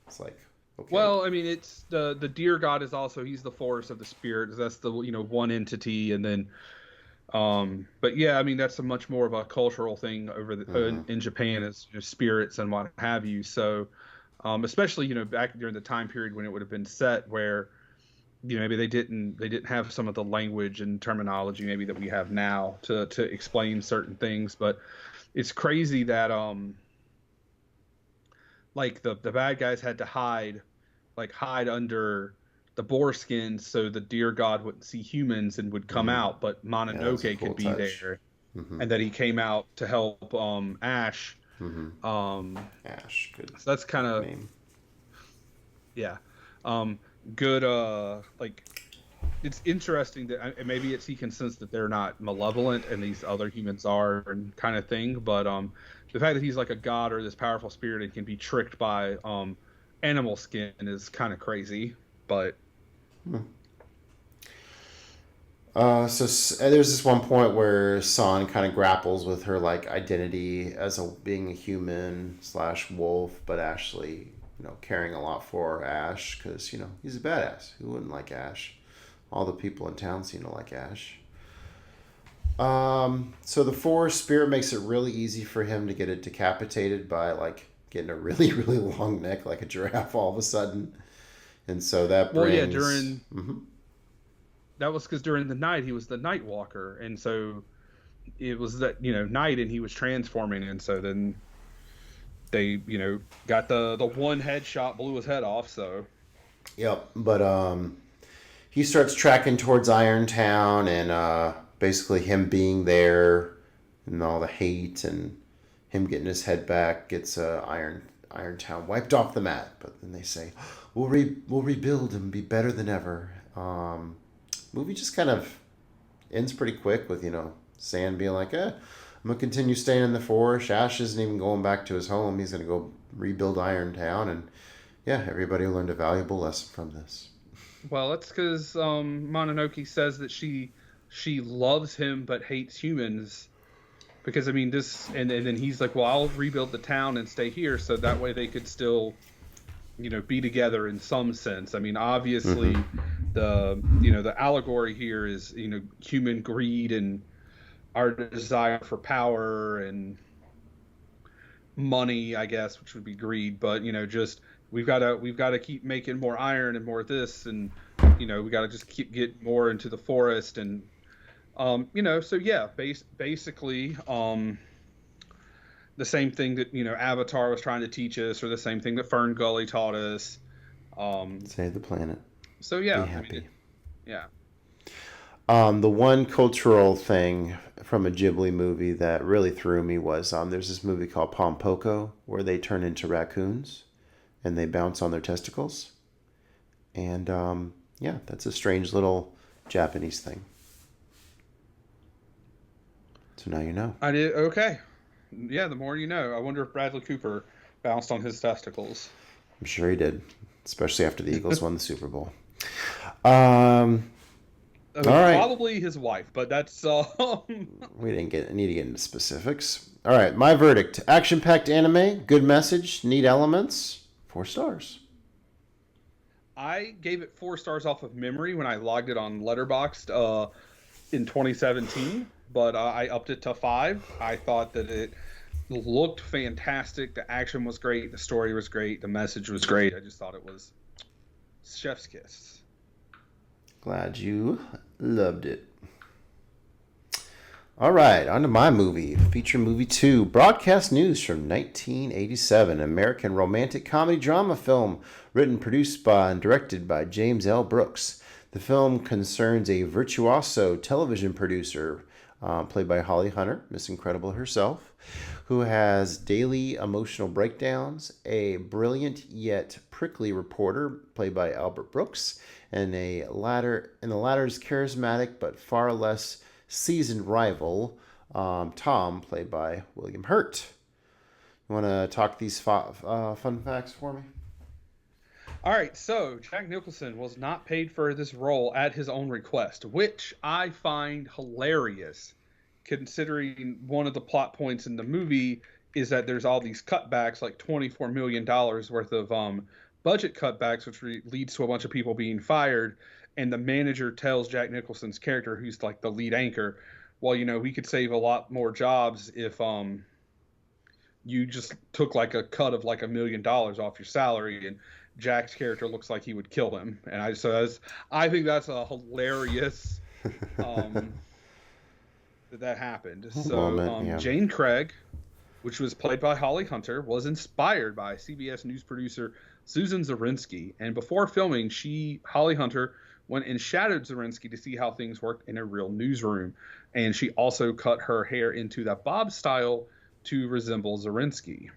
It's like, okay. Well, I mean, it's the deer god is also, he's the force of the spirit. That's the one entity, and then, but yeah, I mean, that's a much more of a cultural thing over in Japan, is spirits and what have you. So, especially back during the time period when it would have been set, where maybe they didn't have some of the language and terminology maybe that we have now to explain certain things, but. It's crazy that like the bad guys had to hide under the boar skins so the deer god wouldn't see humans and would come out, but Mononoke could be there, and that he came out to help Ash. Ash, good. So that's kind of name. Yeah, good. Like, it's interesting that maybe he can sense that they're not malevolent and these other humans are, and kind of thing. But the fact that he's like a god or this powerful spirit and can be tricked by animal skin is kind of crazy. But so there's this one point where San kind of grapples with her like identity as being a human / wolf, but actually caring a lot for Ash because he's a badass. Who wouldn't like Ash? All the people in town seem to like Ash. So the forest spirit makes it really easy for him to get it decapitated by like getting a really, really long neck like a giraffe all of a sudden. And so that brings... that was because during the night he was the night walker, and so it was that night and he was transforming, and so then they got the one headshot, blew his head off. So yep, but he starts tracking towards Irontown, and basically him being there and all the hate and him getting his head back gets Irontown wiped off the map. But then they say, we'll rebuild and be better than ever. Movie just kind of ends pretty quick with, Sand being like, I'm going to continue staying in the forest. Ash isn't even going back to his home. He's going to go rebuild Irontown. And yeah, everybody learned a valuable lesson from this. Well, that's because Mononoke says that she loves him but hates humans, because I mean this, and then he's like, well, I'll rebuild the town and stay here, so that way they could still, be together in some sense. I mean, obviously, the allegory here is human greed and our desire for power and money, I guess, which would be greed, but just we've got to keep making more iron and more this, and we got to just keep get more into the forest, and so yeah, basically the same thing that Avatar was trying to teach us, or the same thing that Fern Gully taught us. Save the planet. So yeah, Be happy. Yeah. The one cultural thing from a Ghibli movie that really threw me was there's this movie called Pompoko where they turn into raccoons and they bounce on their testicles. And yeah, that's a strange little Japanese thing. So now you know. I did. Okay. Yeah, the more you know. I wonder if Bradley Cooper bounced on his testicles. I'm sure he did, especially after the Eagles won the Super Bowl. All right. Probably his wife, but that's We need to get into specifics. All right, my verdict: action-packed anime, good message, neat elements, 4 stars. I gave it 4 stars off of memory when I logged it on Letterboxd in 2017, but I upped it to 5. I thought that it looked fantastic. The action was great. The story was great. The message was great. I just thought it was chef's kiss. Glad you loved it. All right, on to my movie, feature movie 2, Broadcast News from 1987, American romantic comedy drama film written, produced by, and directed by James L. Brooks. The film concerns a virtuoso television producer, played by Holly Hunter, Miss Incredible herself, who has daily emotional breakdowns, a brilliant yet prickly reporter, played by Albert Brooks, and the latter's charismatic but far less seasoned rival, Tom, played by William Hurt. You want to talk these fun facts for me? All right, so Jack Nicholson was not paid for this role at his own request, which I find hilarious, considering one of the plot points in the movie is that there's all these cutbacks, like $24 million worth of budget cutbacks, which leads to a bunch of people being fired. And the manager tells Jack Nicholson's character, who's like the lead anchor, well, we could save a lot more jobs if you just took like a cut of like $1 million off your salary. And Jack's character looks like he would kill him. And I think that's a hilarious that happened. Jane Craig, which was played by Holly Hunter, was inspired by CBS News producer Susan Zirinsky. And before filming, Holly Hunter, went and shadowed Zirinsky to see how things worked in a real newsroom. And she also cut her hair into that bob style to resemble Zirinsky.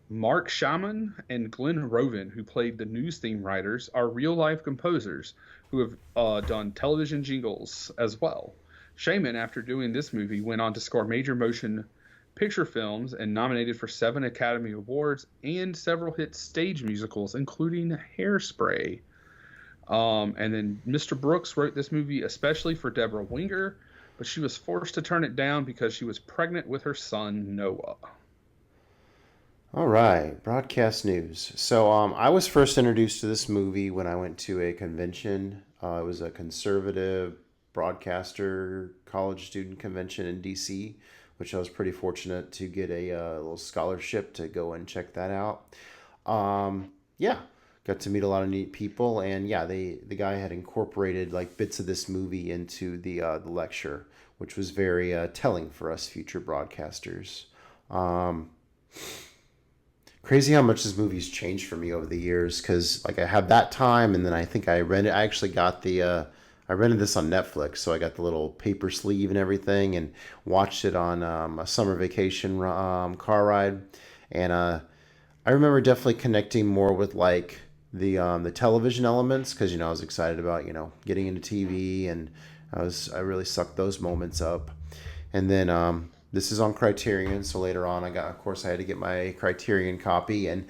Mark Shaman and Glenn Roven, who played the news theme writers, are real-life composers who have done television jingles as well. Shaman, after doing this movie, went on to score major motion picture films and nominated for 7 Academy Awards and several hit stage musicals, including Hairspray. And then Mr. Brooks wrote this movie especially for Deborah Winger, but she was forced to turn it down because she was pregnant with her son, Noah. All right, broadcast news. So I was first introduced to this movie when I went to a convention. It was a conservative broadcaster college student convention in D.C., which I was pretty fortunate to get a little scholarship to go and check that out. Yeah, got to meet a lot of neat people, and yeah, the guy had incorporated like bits of this movie into the lecture, which was very telling for us future broadcasters. Crazy how much this movie's changed for me over the years, because like I had that time, and then I think I actually got I rented this on Netflix, so I got the little paper sleeve and everything, and watched it on a summer vacation car ride. And I remember definitely connecting more with like the television elements, because I was excited about getting into TV, and I really sucked those moments up. And then this is on Criterion, so later on I had to get my Criterion copy, and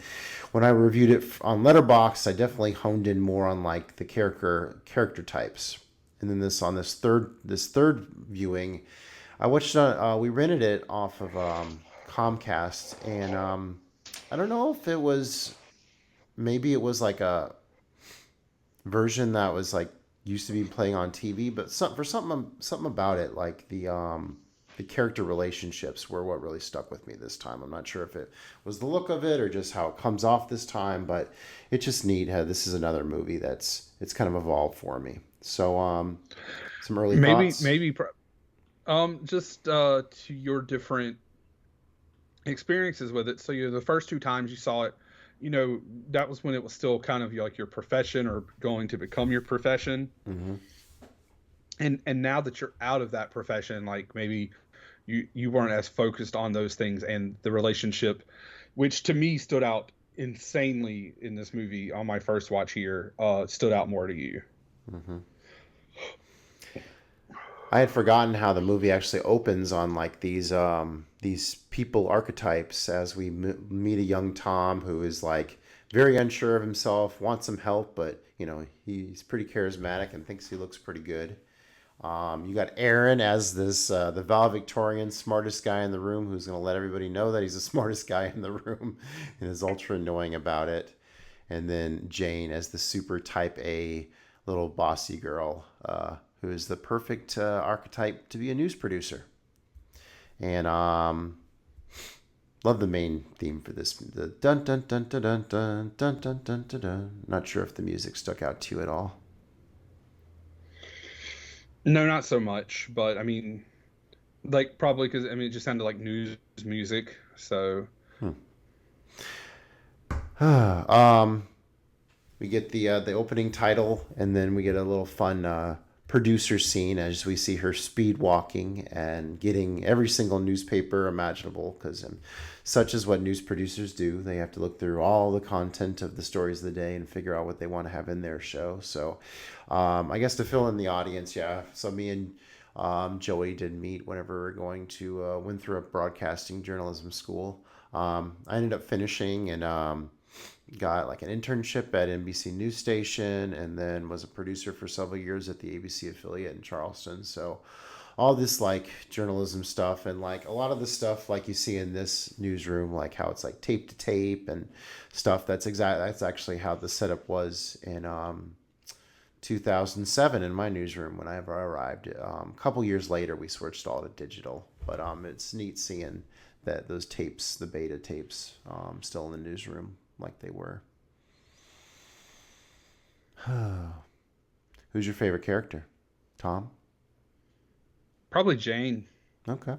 when I reviewed it on Letterboxd, I definitely honed in more on like the character types. and then this third viewing, I watched we rented it off of Comcast, and I don't know if it was, maybe it was like a version that was like used to be playing on TV, but something about it, like the character relationships were what really stuck with me this time. I'm not sure if it was the look of it or just how it comes off this time, but it's just neat how this is another movie it's kind of evolved for me. So some early thoughts. Just to your different experiences with it. So the first two times you saw it, that was when it was still kind of like your profession or going to become your profession. Mm-hmm. And now that you're out of that profession, like maybe you weren't as focused on those things, and the relationship, which to me stood out insanely in this movie on my first watch here, stood out more to you. Mm-hmm. I had forgotten how the movie actually opens on like these people archetypes as we meet a young Tom who is like very unsure of himself, wants some help, but he's pretty charismatic and thinks he looks pretty good. You got Aaron as this the valedictorian, smartest guy in the room, who's going to let everybody know that he's the smartest guy in the room and is ultra annoying about it. And then Jane as the super type A little bossy girl, who is the perfect archetype to be a news producer. And love the main theme for this, the dun dun dun dun dun dun dun dun dun dun dun. Not sure if the music stuck out to you at all. No, not so much, but I mean, like probably because it just sounded like news music. So, we get the opening title, and then we get a little fun producer scene as we see her speed walking and getting every single newspaper imaginable, because such is what news producers do. They have to look through all the content of the stories of the day and figure out what they want to have in their show. So I guess to fill in the audience, so me and Joey did meet whenever we were going to Winthrop Broadcasting Journalism School. I ended up finishing and got like an internship at NBC News Station, and then was a producer for several years at the ABC affiliate in Charleston. So all this like journalism stuff, and like a lot of the stuff like you see in this newsroom, like how it's like tape to tape and stuff, that's actually how the setup was in 2007 in my newsroom when I arrived. A couple years later we switched all to digital, but it's neat seeing that those tapes, the beta tapes, still in the newsroom like they were. Who's your favorite character? Tom? Probably Jane. Okay. I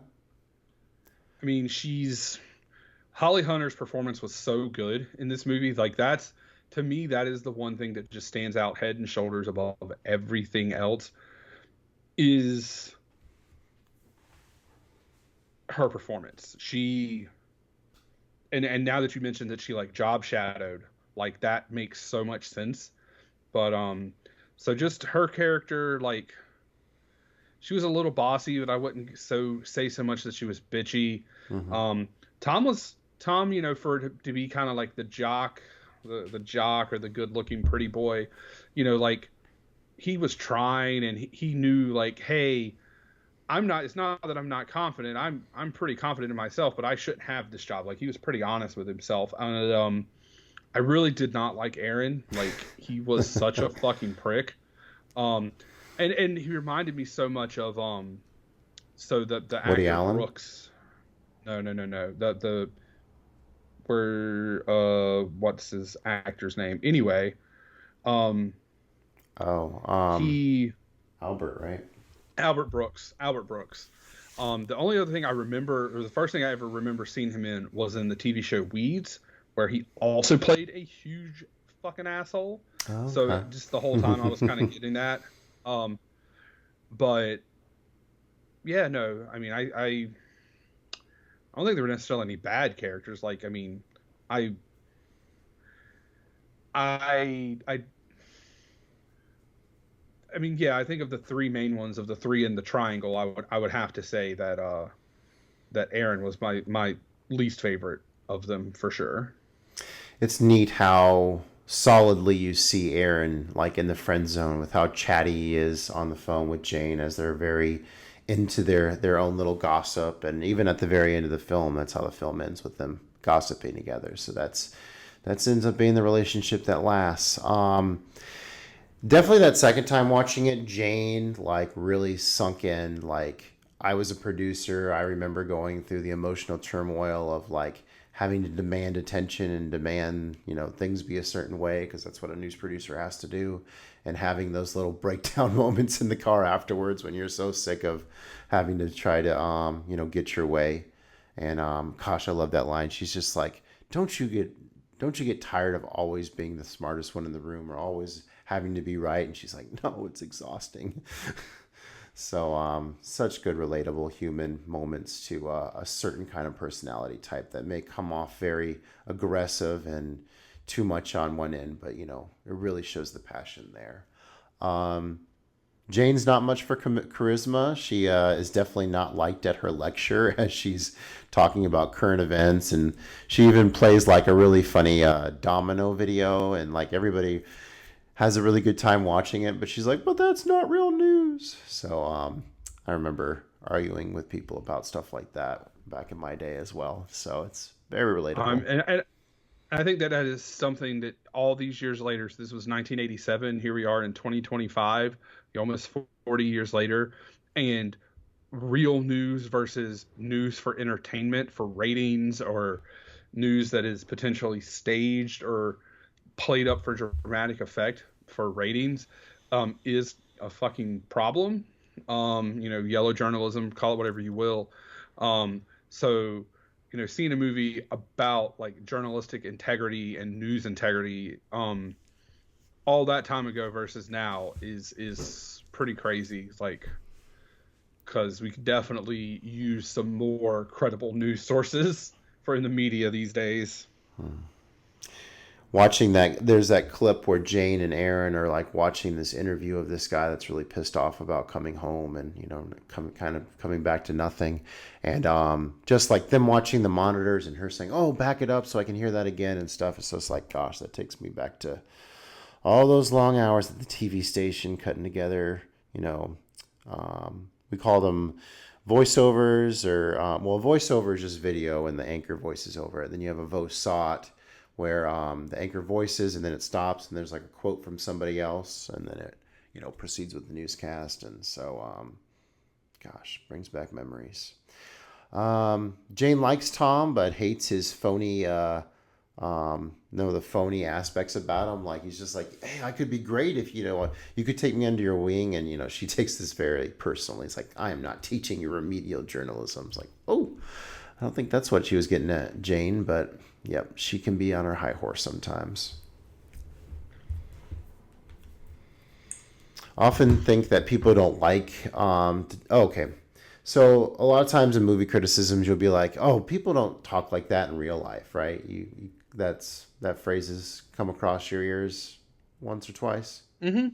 mean, Holly Hunter's performance was so good in this movie. Like to me, that is the one thing that just stands out head and shoulders above everything else, is her performance. And now that you mentioned that she like job shadowed, like that makes so much sense. But so just her character, like she was a little bossy, but I wouldn't say so much that she was bitchy. Mm-hmm. Tom, to be kind of like the jock, the jock or the good looking pretty boy, like he was trying, and he knew like, hey, it's not that I'm not confident. I'm pretty confident in myself, but I shouldn't have this job. Like he was pretty honest with himself. And I really did not like Aaron. Like he was such a fucking prick. And he reminded me so much of so the actor Woody Allen? Brooks. No. What's his actor's name? Anyway. Albert, right? Albert Brooks. The only other thing I remember, or the first thing I ever remember seeing him in, was in the TV show Weeds, where he also played a huge fucking asshole. Okay. So just the whole time I was kind of getting that. But yeah, no, I mean, I don't think there were necessarily any bad characters. Like, I mean, I mean, yeah, I think of the three main ones, of the three in the triangle, I would have to say that that Aaron was my least favorite of them for sure. It's neat how solidly you see Aaron like in the friend zone with how chatty he is on the phone with Jane as they're very into their own little gossip. And even at the very end of the film, that's how the film ends, with them gossiping together. So that ends up being the relationship that lasts. Definitely that second time watching it, Jane like really sunk in. Like, I was a producer, I remember going through the emotional turmoil of like having to demand attention and demand, things be a certain way, because that's what a news producer has to do, and having those little breakdown moments in the car afterwards when you're so sick of having to try to get your way. And gosh, I love that line. She's just like, don't you get tired of always being the smartest one in the room or always having to be right? And she's like, no, it's exhausting. So such good relatable human moments to a certain kind of personality type that may come off very aggressive and too much on one end, but it really shows the passion there. Jane's not much for charisma. She is definitely not liked at her lecture as she's talking about current events, and she even plays like a really funny domino video, and like everybody has a really good time watching it, but she's like, but that's not real news. So I remember arguing with people about stuff like that back in my day as well. So it's very relatable. And I think that is something that all these years later, so this was 1987, here we are in 2025, almost 40 years later, and real news versus news for entertainment, for ratings, or news that is potentially staged or played up for dramatic effect for ratings, is a fucking problem. Yellow journalism, call it whatever you will. So seeing a movie about like journalistic integrity and news integrity, all that time ago versus now is pretty crazy. Like, because we could definitely use some more credible news sources in the media these days. Watching that, there's that clip where Jane and Aaron are like watching this interview of this guy that's really pissed off about coming home and coming back to nothing, and just like them watching the monitors and her saying, "Oh, back it up so I can hear that again" and stuff. It's just like, gosh, that takes me back to all those long hours at the TV station cutting together. We call them voiceovers, or voiceover is just video and the anchor voices over it. Then you have a voice-sot, where the anchor voices and then it stops and there's like a quote from somebody else, and then it proceeds with the newscast. And so gosh, brings back memories. Jane likes Tom but hates his phony the phony aspects about him. Like, he's just like, hey, I could be great if you could take me under your wing. And she takes this very personally. It's like, I am not teaching you remedial journalism. It's like, oh, I don't think that's what she was getting at, Jane, but yep, she can be on her high horse sometimes. Often think that people don't like, okay. So a lot of times in movie criticisms, you'll be like, oh, people don't talk like that in real life, right? That phrase has come across your ears once or twice. Mm-hmm.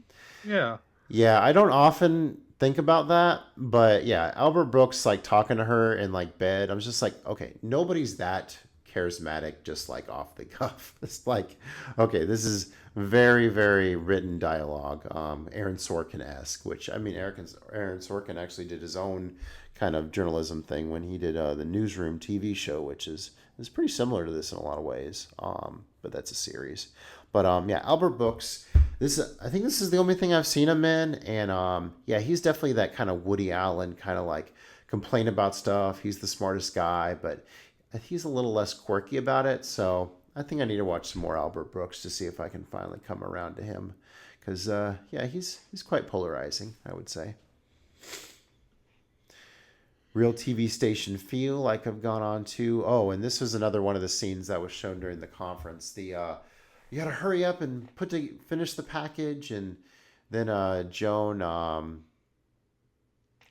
Yeah. Yeah, I don't often think about that, but yeah, Albert Brooks like talking to her in like bed. I was just like, okay, nobody's that charismatic, just like off the cuff. It's like, okay, this is very, very written dialogue, Aaron Sorkin-esque, which, I mean, Aaron Sorkin actually did his own kind of journalism thing when he did the Newsroom TV show, which is pretty similar to this in a lot of ways, but that's a series. But yeah, Albert Brooks, I think this is the only thing I've seen him in, and yeah, he's definitely that kind of Woody Allen kind of like complain about stuff. He's the smartest guy, but he's a little less quirky about it. So I think I need to watch some more Albert Brooks to see if I can finally come around to him, because yeah, he's quite polarizing, I would say. Real TV station feel, like I've gone on to. Oh, and this was another one of the scenes that was shown during the conference. The you got to hurry up and finish the package, and then Joan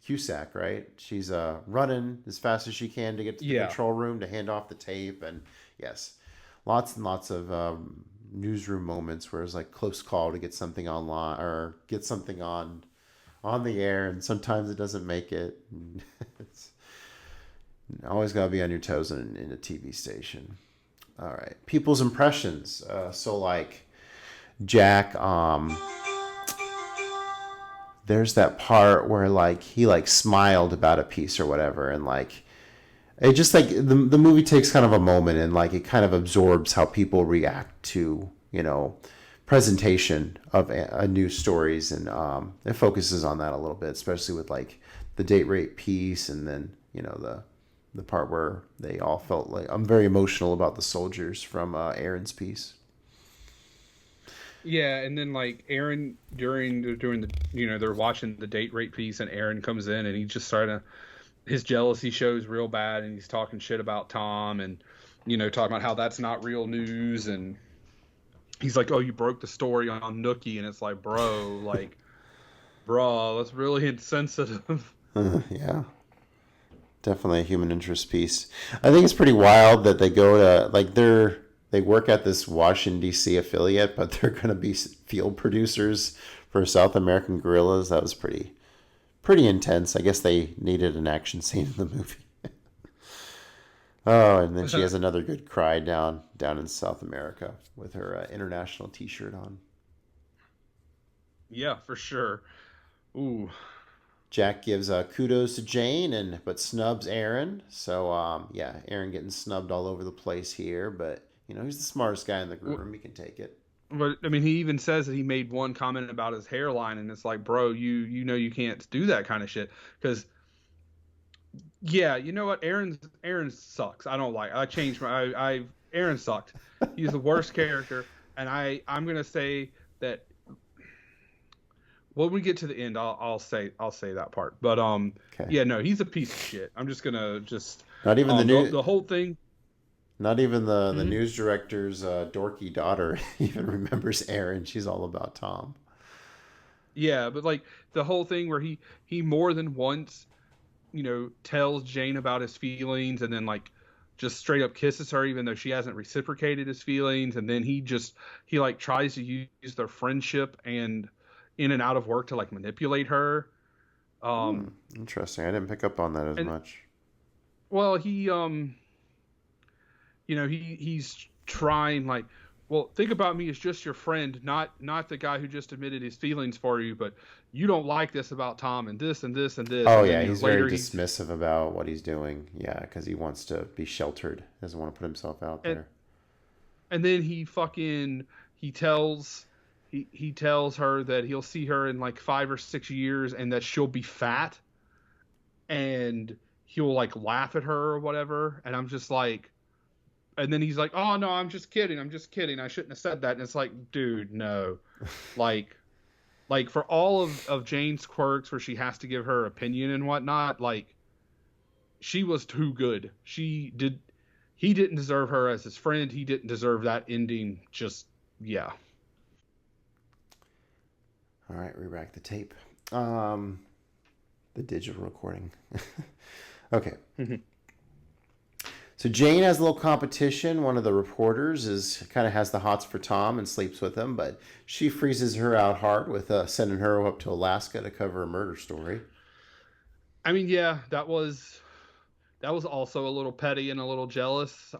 Cusack, right? She's running as fast as she can to get to the control room to hand off the tape, and yes, lots and lots of newsroom moments where it's like close call to get something online or get something on the air, and sometimes it doesn't make it. It's always got to be on your toes in a TV station. All right, people's impressions. So like Jack, there's that part where like he like smiled about a piece or whatever, and like it just like the movie takes kind of a moment and like it kind of absorbs how people react to, you know, presentation of news stories, and it focuses on that a little bit, especially with like the date rape piece, and then, you know, the part where they all felt like I'm very emotional about the soldiers from Aaron's piece. Yeah, and then like Aaron during the you know they're watching the date rape piece, and Aaron comes in and he just starting to his jealousy shows real bad, and he's talking shit about Tom, and you know talking about how that's not real news, and he's like, oh, you broke the story on Nookie, and it's like, bro, that's really insensitive. Yeah, definitely a human interest piece. I think it's pretty wild that they go to like they work at this Washington D.C. affiliate, but they're going to be field producers for South American guerrillas. That was pretty intense. I guess they needed an action scene in the movie. Oh, and then she has another good cry down in South America with her international T-shirt on. Yeah, for sure. Ooh. Jack gives kudos to Jane but snubs Aaron. So yeah, Aaron getting snubbed all over the place here, but you know he's the smartest guy in the room. He can take it. But I mean, he even says that he made one comment about his hairline, and it's like, bro, you know you can't do that kind of shit because. Yeah, you know what? Aaron sucks. I don't like. I changed my. Aaron sucked. He's the worst character, and I'm gonna say that when we get to the end, I'll say that part. But Okay. yeah, no, he's a piece of shit. I'm just gonna Not even the whole thing. Not even the news director's dorky daughter even remembers Aaron. She's all about Tom. Yeah, but like the whole thing where he more than once, you know, tells Jane about his feelings, and then like just straight up kisses her even though she hasn't reciprocated his feelings, and then he like tries to use their friendship and in and out of work to like manipulate her. Interesting. I didn't pick up on that as much. Well, he you know, he's trying like, well, think about me as just your friend, not the guy who just admitted his feelings for you, but you don't like this about Tom and this and this and this. Oh, and yeah, he's very dismissive about what he's doing. Yeah, because he wants to be sheltered. Doesn't want to put himself out there. And then he tells her that he'll see her in like 5 or 6 years and that she'll be fat, and he'll like laugh at her or whatever. And I'm just like, and then he's like, oh no, I'm just kidding. I shouldn't have said that. And it's like, dude, no. like for all of Jane's quirks where she has to give her opinion and whatnot, like she was too good. He didn't deserve her as his friend. He didn't deserve that ending. Just, yeah. All right, re-rack the tape. The digital recording. Okay. So Jane has a little competition. One of the reporters kind of has the hots for Tom and sleeps with him, but she freezes her out hard with sending her up to Alaska to cover a murder story. I mean, yeah, that was also a little petty and a little jealous.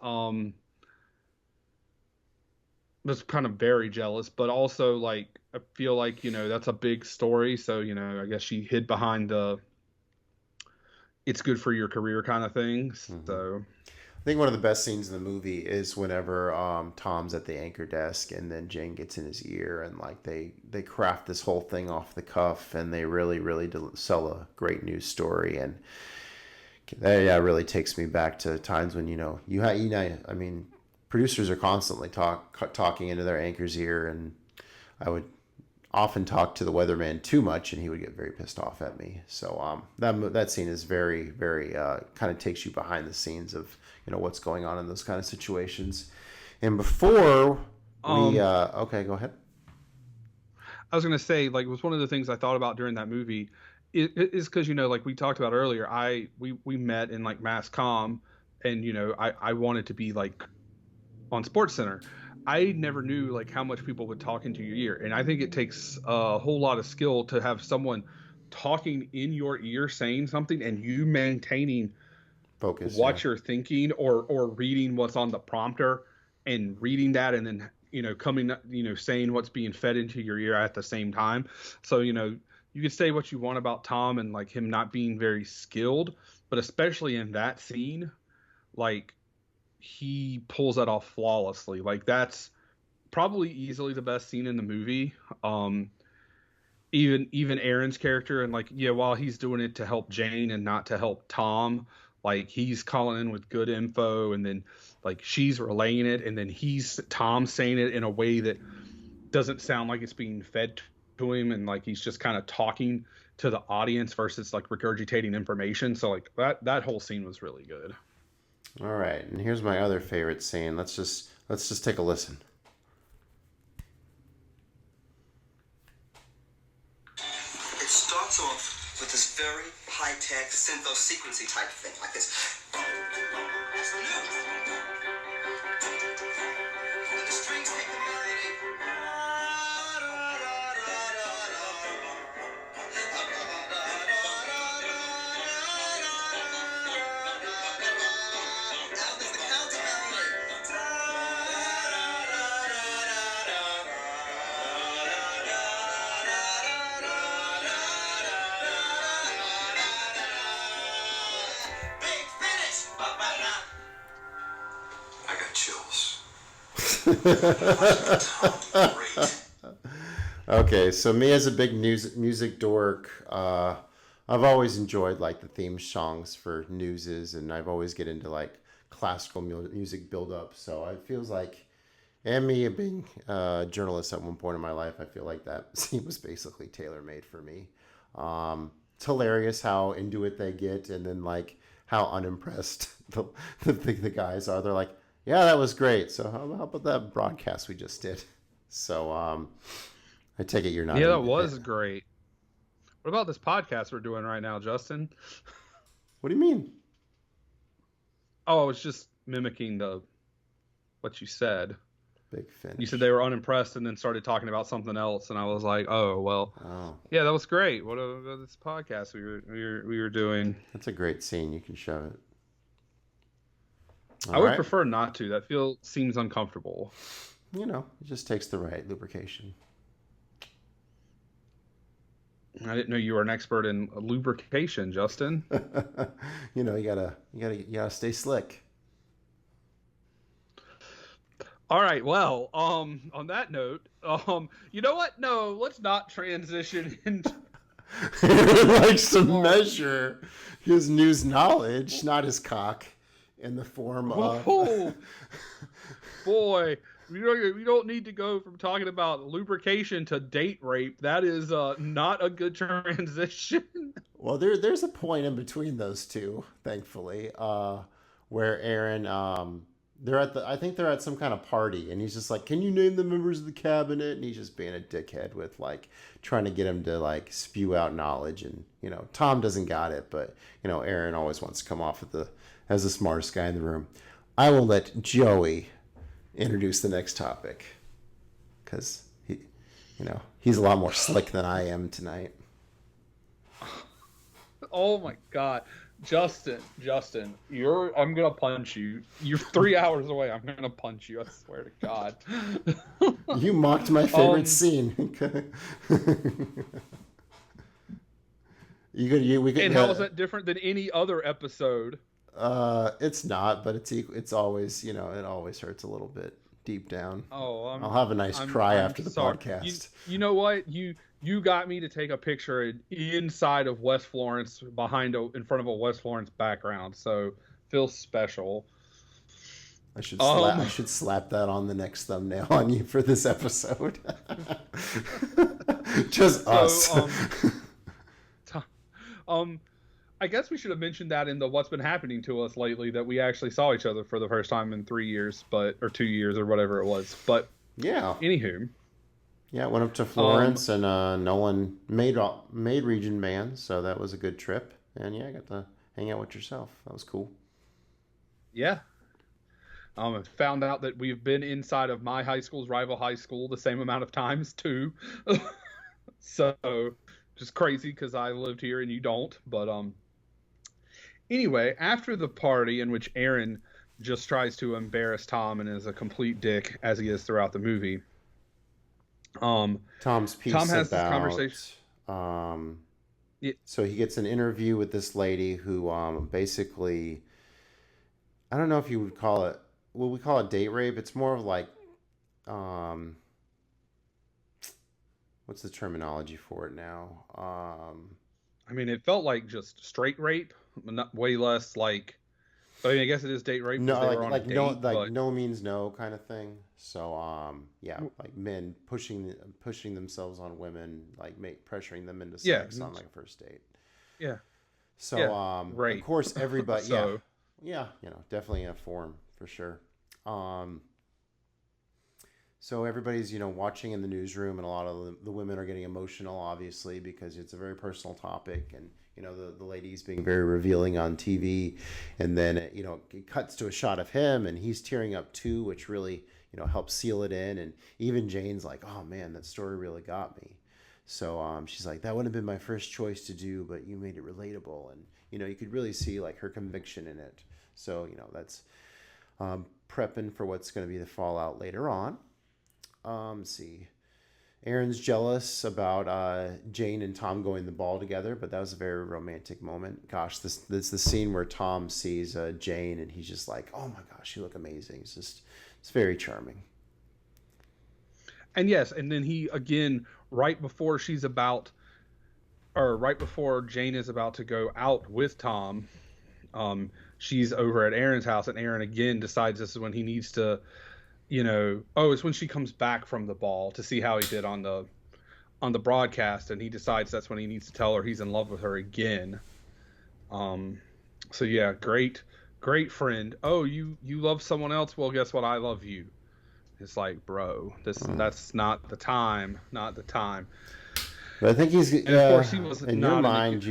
Was kind of very jealous, but also like I feel like, you know, that's a big story, so you know, I guess she hid behind the it's good for your career kind of thing. So I think one of the best scenes in the movie is whenever Tom's at the anchor desk and then Jane gets in his ear, and like they craft this whole thing off the cuff, and they really sell a great news story, and that really takes me back to times when I mean, producers are constantly talking into their anchor's ear, and I would often talk to the weatherman too much, and he would get very pissed off at me. So that scene is very kind of takes you behind the scenes of, you know, what's going on in those kind of situations. And before we okay, go ahead. I was gonna say, like, it was one of the things I thought about during that movie is because, you know, like we talked about earlier, we met in like mass comm, and you know I wanted to be like on Sports Center. I never knew like how much people would talk into your ear, and I think it takes a whole lot of skill to have someone talking in your ear saying something and you maintaining focus what you're thinking or reading what's on the prompter and reading that and then coming, saying what's being fed into your ear at the same time. So, you can say what you want about Tom and like him not being very skilled, but especially in that scene, like he pulls that off flawlessly. Like that's probably easily the best scene in the movie. Even Aaron's character, and like, yeah, while he's doing it to help Jane and not to help Tom, like he's calling in with good info, and then like she's relaying it, and then Tom's saying it in a way that doesn't sound like it's being fed to him, and like he's just kind of talking to the audience versus like regurgitating information. So like that whole scene was really good. All right, and here's my other favorite scene. Let's just take a listen. It starts off with this very high-tech syntho-sequency type thing, like this. That's the news. And the strings take the melody. Now there's the counter melody. Big finish. I got chills. Great. Okay, so me as a big music dork, I've always enjoyed like the theme songs for newses, and I've always get into like classical music build up. So it feels like, and me being a journalist at one point in my life, I feel like that scene was basically tailor made for me. It's hilarious how into it they get, and then like how unimpressed the guys are. They're like, yeah, that was great. So how about that broadcast we just did? So I take it you're not. Yeah, that was great. What about this podcast we're doing right now, Justin? What do you mean? Oh, I was just mimicking what you said. Big finish. You said they were unimpressed and then started talking about something else, and I was like, oh, well, yeah, that was great. What about this podcast we were doing? That's a great scene. You can show it. I would prefer not to. That seems uncomfortable. It just takes the right lubrication. I didn't know you were an expert in lubrication, Justin. You gotta stay slick. All right. Well, on that note, you know what? No, let's not transition into. He likes to measure his news knowledge, not his cock, in the form of. Oh, boy. We don't need to go from talking about lubrication to date rape. That is not a good transition. Well, there's a point in between those two, thankfully, where Aaron, I think they're at some kind of party, and he's just like, "Can you name the members of the cabinet?" And he's just being a dickhead with like trying to get him to like spew out knowledge, and Tom doesn't got it, but Aaron always wants to come off as the smartest guy in the room. I will let Joey introduce the next topic, because he's a lot more slick than I am tonight. Oh my God, Justin, I'm gonna punch you. You're 3 hours away. I'm gonna punch you. I swear to God. You mocked my favorite scene. How is that different than any other episode? It's not, but it's always, it always hurts a little bit deep down. Oh, I'll have a nice cry after the podcast. You know what? You got me to take a picture inside of West Florence in front of a West Florence background. So feels special. I should slap that on the next thumbnail on you for this episode. Just us. I guess we should have mentioned that in the what's been happening to us lately, that we actually saw each other for the first time in 3 years, or 2 years, or whatever it was. But yeah. Anywho. Yeah, went up to Florence, and Nolan made Region Man, so that was a good trip. And yeah, I got to hang out with yourself. That was cool. Yeah. I found out that we've been inside of my high school's rival high school the same amount of times too. So just crazy because I lived here and you don't. But anyway, after the party in which Aaron just tries to embarrass Tom and is a complete dick as he is throughout the movie. Tom's piece Tom has this about conversation. so he gets an interview with this lady who basically, I don't know if you would call it, well, we call it date rape. It's more of like, what's the terminology for it now? I mean, it felt like just straight rape, but not way less like. I mean, I guess it is date rape. No, They were on like a date, no, like but no means no kind of thing. So yeah, like men pushing themselves on women, like pressuring them into sex on like a first date. yeah. So right. of course everybody, So- yeah, definitely a form for sure. So everybody's watching in the newsroom, and a lot of the women are getting emotional, obviously, because it's a very personal topic, and the lady's being very revealing on TV, and then it cuts to a shot of him, and he's tearing up too, which really helps seal it in, and even Jane's like, oh man, that story really got me. So she's like, that wouldn't have been my first choice to do, but you made it relatable, and you could really see like her conviction in it. So that's prepping for what's going to be the fallout later on. Let's see. Aaron's jealous about Jane and Tom going the ball together, but that was a very romantic moment. Gosh, this is the scene where Tom sees Jane, and he's just like, "Oh my gosh, you look amazing." It's very charming. And yes, and then he again right before Jane is about to go out with Tom, she's over at Aaron's house, and Aaron again decides this is when he needs to. It's when she comes back from the ball to see how he did on the broadcast, and he decides that's when he needs to tell her he's in love with her again. So yeah, great friend. Oh, you love someone else? Well, guess what? I love you. It's like, bro, that's not the time. But I think he's, and of course he was in not your mind,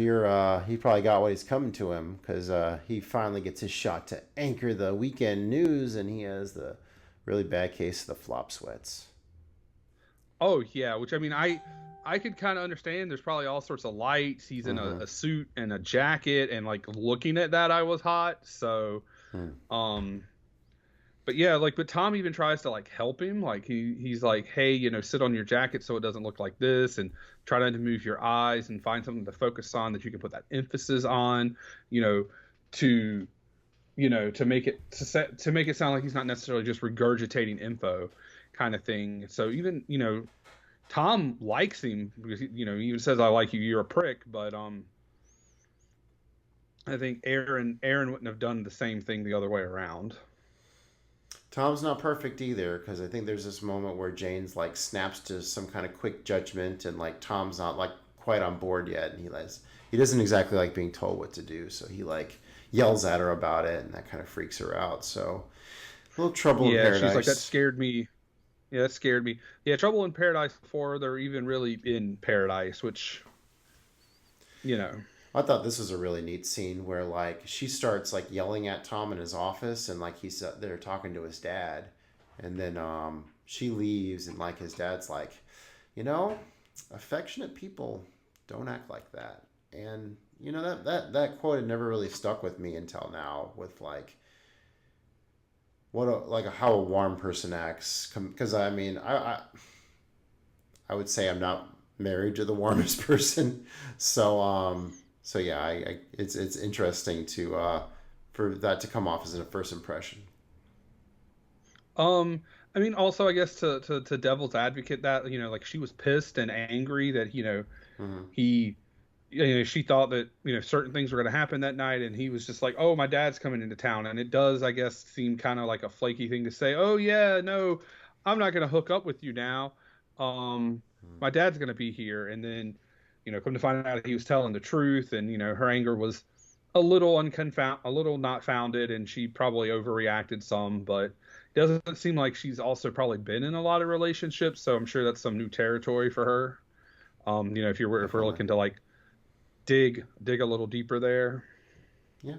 he probably got what he's coming to him, because he finally gets his shot to anchor the weekend news, and he has the really bad case of the flop sweats. Oh yeah, which I mean, I could kind of understand. There's probably all sorts of lights. He's in a suit and a jacket, and like looking at that, I was hot. So, but yeah, but Tom even tries to like help him. Like he's like, hey, sit on your jacket so it doesn't look like this, and try not to move your eyes, and find something to focus on that you can put that emphasis on. To make it sound like he's not necessarily just regurgitating info kind of thing. So even, Tom likes him because, he even says, I like you, you're a prick. But I think Aaron wouldn't have done the same thing the other way around. Tom's not perfect either, because I think there's this moment where Jane's like snaps to some kind of quick judgment, and like Tom's not like quite on board yet, and he doesn't exactly like being told what to do, so he like yells at her about it, and that kind of freaks her out. So a little trouble in paradise. Yeah, she's like, that scared me. Yeah, that scared me. Yeah, trouble in paradise before they're even really in paradise, which, I thought this was a really neat scene where like she starts like yelling at Tom in his office, and like he's there talking to his dad, and then she leaves, and like his dad's like, affectionate people don't act like that. And that quote had never really stuck with me until now, with like how a warm person acts, because I mean I would say I'm not married to the warmest person, so yeah, it's interesting to for that to come off as a first impression. I mean, also I guess to devil's advocate that like she was pissed and angry that he. She thought that certain things were going to happen that night, and he was just like, oh, my dad's coming into town. And it does, I guess, seem kind of like a flaky thing to say, oh yeah, no, I'm not going to hook up with you now, my dad's going to be here. And then come to find out he was telling the truth, and her anger was a little not founded, and she probably overreacted some. But it doesn't seem like she's also probably been in a lot of relationships, so I'm sure that's some new territory for her. If we're looking to like dig a little deeper there. Yeah.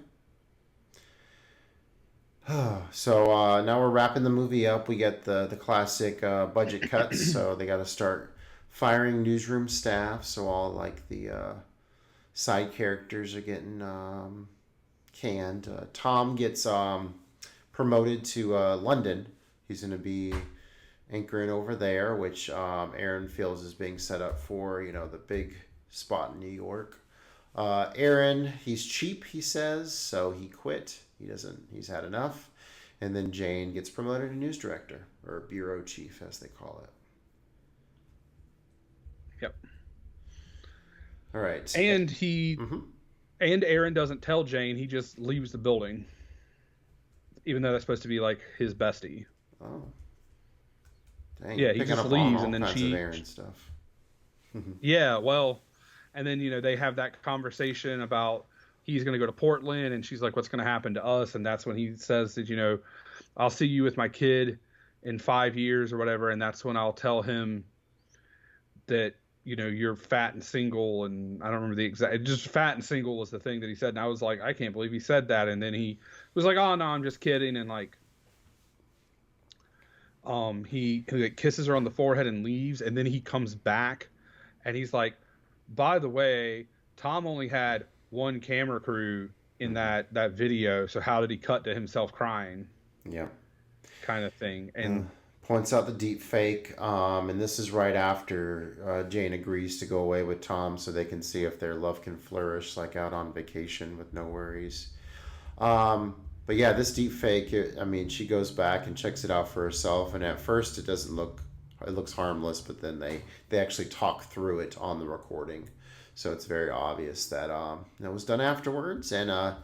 So now we're wrapping the movie up. We get the classic budget cuts, so they got to start firing newsroom staff. So all like the side characters are getting canned. Tom gets promoted to London. He's going to be anchoring over there, which Aaron feels is being set up for, the big spot in New York. Aaron, he's cheap, he says, so he quit. He's had enough. And then Jane gets promoted to news director, or bureau chief, as they call it. Yep. All right. And and Aaron doesn't tell Jane. He just leaves the building, even though that's supposed to be like his bestie. Oh. Dang, yeah, he just leaves, and then she. Aaron stuff. Yeah, well, and then they have that conversation about he's going to go to Portland, and she's like, "What's going to happen to us?" And that's when he says that I'll see you with my kid in 5 years or whatever, and that's when I'll tell him that you're fat and single, and I don't remember the exact. Just fat and single was the thing that he said, and I was like, I can't believe he said that, and then he was like, "Oh no, I'm just kidding," and like. He like, kisses her on the forehead and leaves, and then he comes back, and he's like, "By the way, Tom only had one camera crew in that video, so how did he cut to himself crying?" Yeah, kind of thing, and points out the deep fake. And this is right after Jane agrees to go away with Tom, so they can see if their love can flourish, like out on vacation with no worries. But yeah, this deep fake, she goes back and checks it out for herself, and at first it looks harmless, but then they actually talk through it on the recording. So it's very obvious that it was done afterwards. And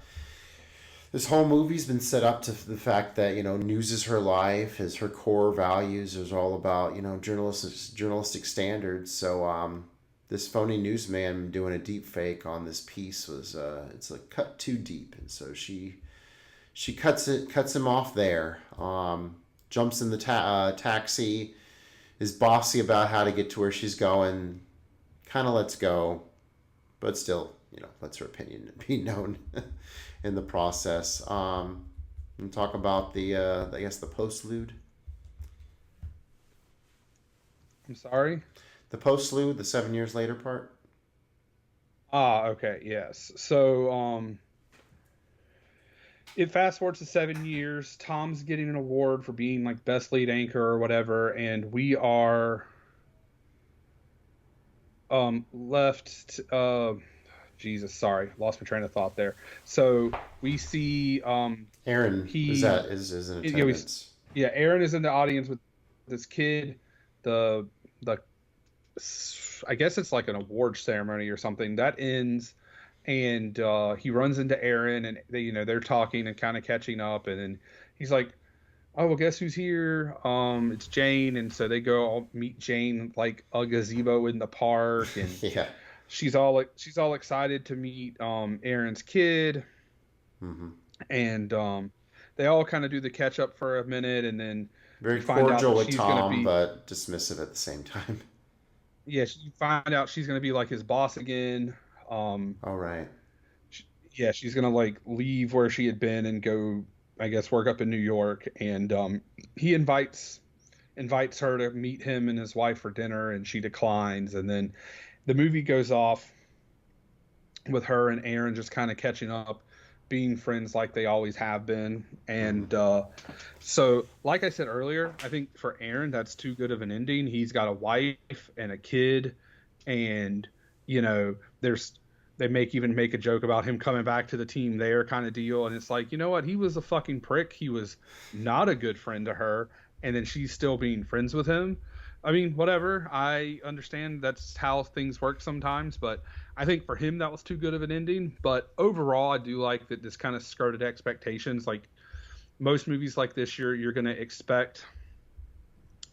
this whole movie's been set up to the fact that, news is her life, is her core values, is all about, journalistic standards. So this phony newsman doing a deep fake on this piece was, it's like cut too deep. And so she cuts him off there, jumps in the taxi, is bossy about how to get to where she's going, kind of lets go, but still, lets her opinion be known in the process. And talk about the postlude. I'm sorry? The postlude, the 7 years later part. Okay, yes. So, it fast forwards to 7 years. Tom's getting an award for being like best lead anchor or whatever, and we are left. Jesus, sorry, lost my train of thought there. So we see Aaron. Is in attendance? Aaron is in the audience with this kid. The I guess it's like an award ceremony or something that ends. And he runs into Aaron, and they're talking and kind of catching up, and then he's like, "Oh, well, guess who's here? It's Jane." And so they go meet Jane like a gazebo in the park, and yeah, she's all excited to meet Aaron's kid, and they all kind of do the catch up for a minute, and then very cordial with Tom, but dismissive at the same time. Yeah, you find out she's going to be like his boss again. All right. She's gonna like leave where she had been and go, I guess, work up in New York. And he invites her to meet him and his wife for dinner, and she declines. And then the movie goes off with her and Aaron just kind of catching up, being friends like they always have been. And so, like I said earlier, I think for Aaron that's too good of an ending. He's got a wife and a kid, and they make a joke about him coming back to the team there kind of deal. And it's like, you know what? He was a fucking prick. He was not a good friend to her. And then she's still being friends with him. I mean, whatever. I understand that's how things work sometimes. But I think for him, that was too good of an ending. But overall, I do like that this kind of skirted expectations. Like most movies like this, you're going to expect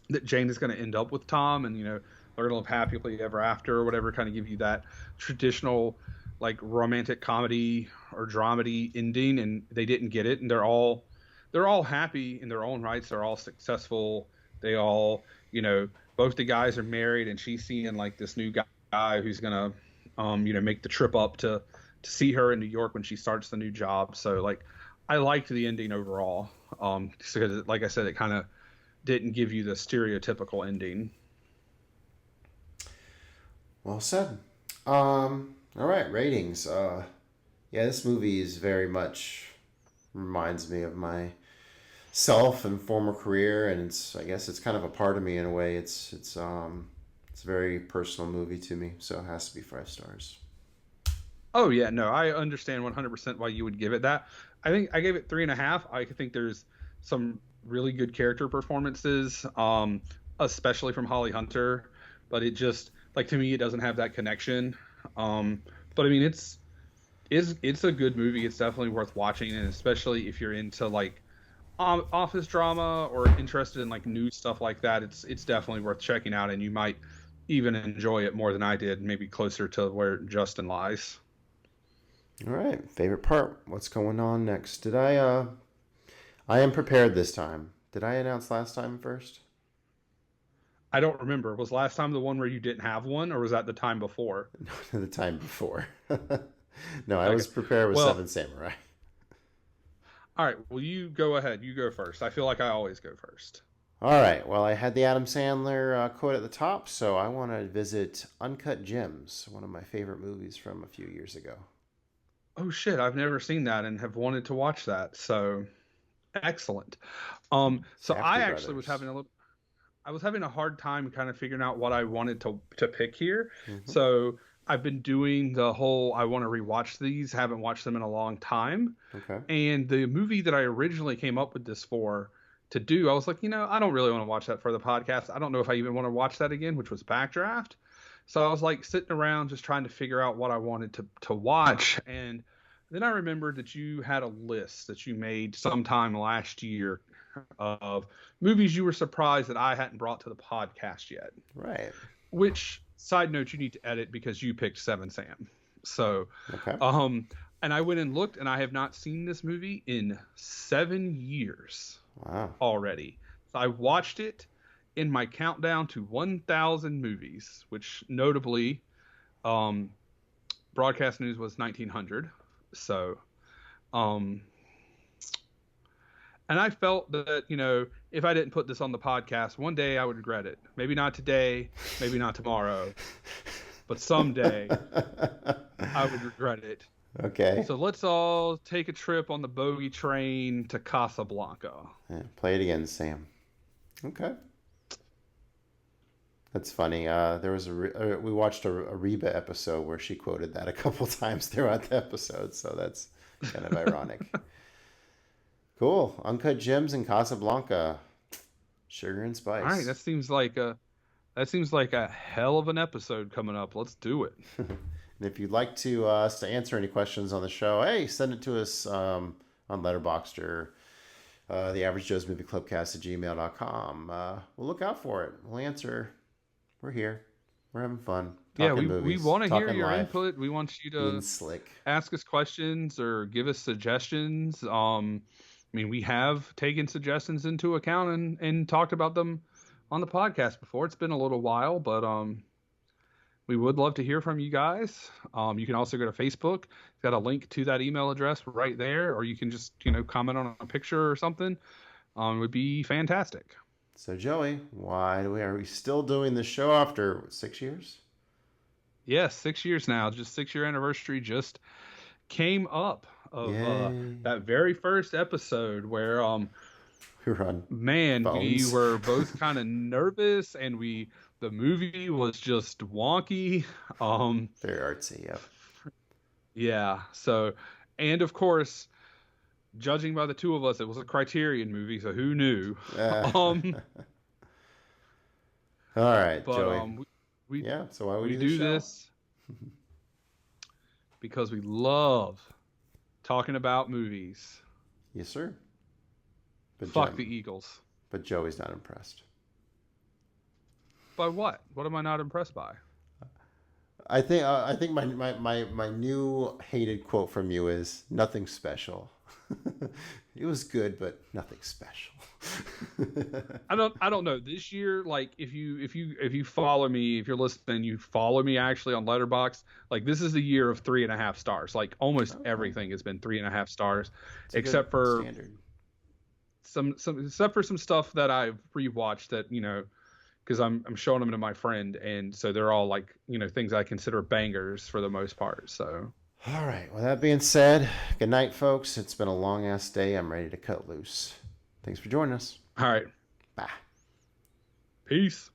that Jane is going to end up with Tom. And, they're going to live happily ever after or whatever, kind of give you that traditional like romantic comedy or dramedy ending, and they didn't get it. And they're all happy in their own rights. They're all successful. They all, both the guys are married, and she's seeing like this new guy who's going to, make the trip up to see her in New York when she starts the new job. So like, I liked the ending overall. Because like I said, it kind of didn't give you the stereotypical ending. Well said. All right, ratings. This movie is very much reminds me of my self and former career, and I guess it's kind of a part of me in a way. It's a very personal movie to me, so it has to be 5 stars. Oh yeah, no, I understand 100% why you would give it that. I think I gave it 3.5. I think there's some really good character performances, especially from Holly Hunter, but it just like to me it doesn't have that connection. But I mean it's a good movie. It's definitely worth watching, and especially if you're into like office drama or interested in like new stuff like that, it's definitely worth checking out, and you might even enjoy it more than I did, maybe closer to where Justin lies. All right, favorite part. What's going on next? I am prepared this time. Did I announce last time first? I don't remember. Was last time the one where you didn't have one, or was that the time before? No, the time before. No, I Okay. was prepared with Well, Seven Samurai. all right. Well, you go ahead. You go first. I feel like I always go first. All right. Well, I had the Adam Sandler quote at the top, so I want to visit Uncut Gems, one of my favorite movies from a few years ago. Oh shit, I've never seen that and have wanted to watch that. So excellent. So I Safdie actually was Brothers. I was having a hard time kind of figuring out what I wanted to pick here. Mm-hmm. So I've been doing the whole I want to rewatch these, haven't watched them in a long time. Okay. And the movie that I originally came up with this for to do, I was like, I don't really want to watch that for the podcast. I don't know if I even want to watch that again, which was Backdraft. So I was like sitting around just trying to figure out what I wanted to watch. And then I remembered that you had a list that you made sometime last year of movies you were surprised that I hadn't brought to the podcast yet. Right. Which, side note, you need to edit because you picked Seven Sam. So, Okay. and I went and looked, and I have not seen this movie in 7 years Wow. already. So I watched it in my countdown to 1,000 movies, which notably, Broadcast News was 1,900. So, and I felt that, if I didn't put this on the podcast, one day I would regret it. Maybe not today, maybe not tomorrow, but someday I would regret it. Okay. So let's all take a trip on the bogey train to Casablanca. Yeah, play it again, Sam. Okay. That's funny. There was we watched a Reba episode where she quoted that a couple times throughout the episode, so that's kind of ironic. Cool. Uncut Gems in Casablanca. Sugar and spice. All right, that seems like a hell of an episode coming up. Let's do it. And if you'd like us to answer any questions on the show, hey, send it to us on Letterboxd or the Average Joe's Movie Clubcast at gmail.com. We'll look out for it. We'll answer. We're here. We're having fun. Yeah, Talking we movies, want to hear talking your life, input. We want you being to slick. ask us questions or give us suggestions. I mean, we have taken suggestions into account and talked about them on the podcast before. It's been a little while, but we would love to hear from you guys. You can also go to Facebook. It's got a link to that email address right there, or you can just, comment on a picture or something. It would be fantastic. So, Joey, are we still doing this show after 6 years? Yes, 6 years now. Just 6-year anniversary just came up of that very first episode where We were on man, we phones. were both kind of nervous, and the movie was just wonky. Very artsy, yep. Yeah. So, and of course, judging by the two of us, it was a Criterion movie, so who knew? All right, But Joey. we Yeah, so why would we you do this because we love talking about movies. Yes, sir. But Fuck the Eagles. But Joey's not impressed. By what? What am I not impressed by? I think my new hated quote from you is nothing special. It was good, but nothing special. I don't know. This year, like if you follow me, if you're listening, you follow me actually on Letterboxd. Like this is the year of 3.5 stars. Like almost everything has been 3.5 stars, except for standard. some except for some stuff that I've rewatched that because I'm showing them to my friend, and so they're all like things I consider bangers for the most part. So All right. Well, that being said, good night, folks. It's been a long ass day. I'm ready to cut loose. Thanks for joining us. All right. Bye. Peace.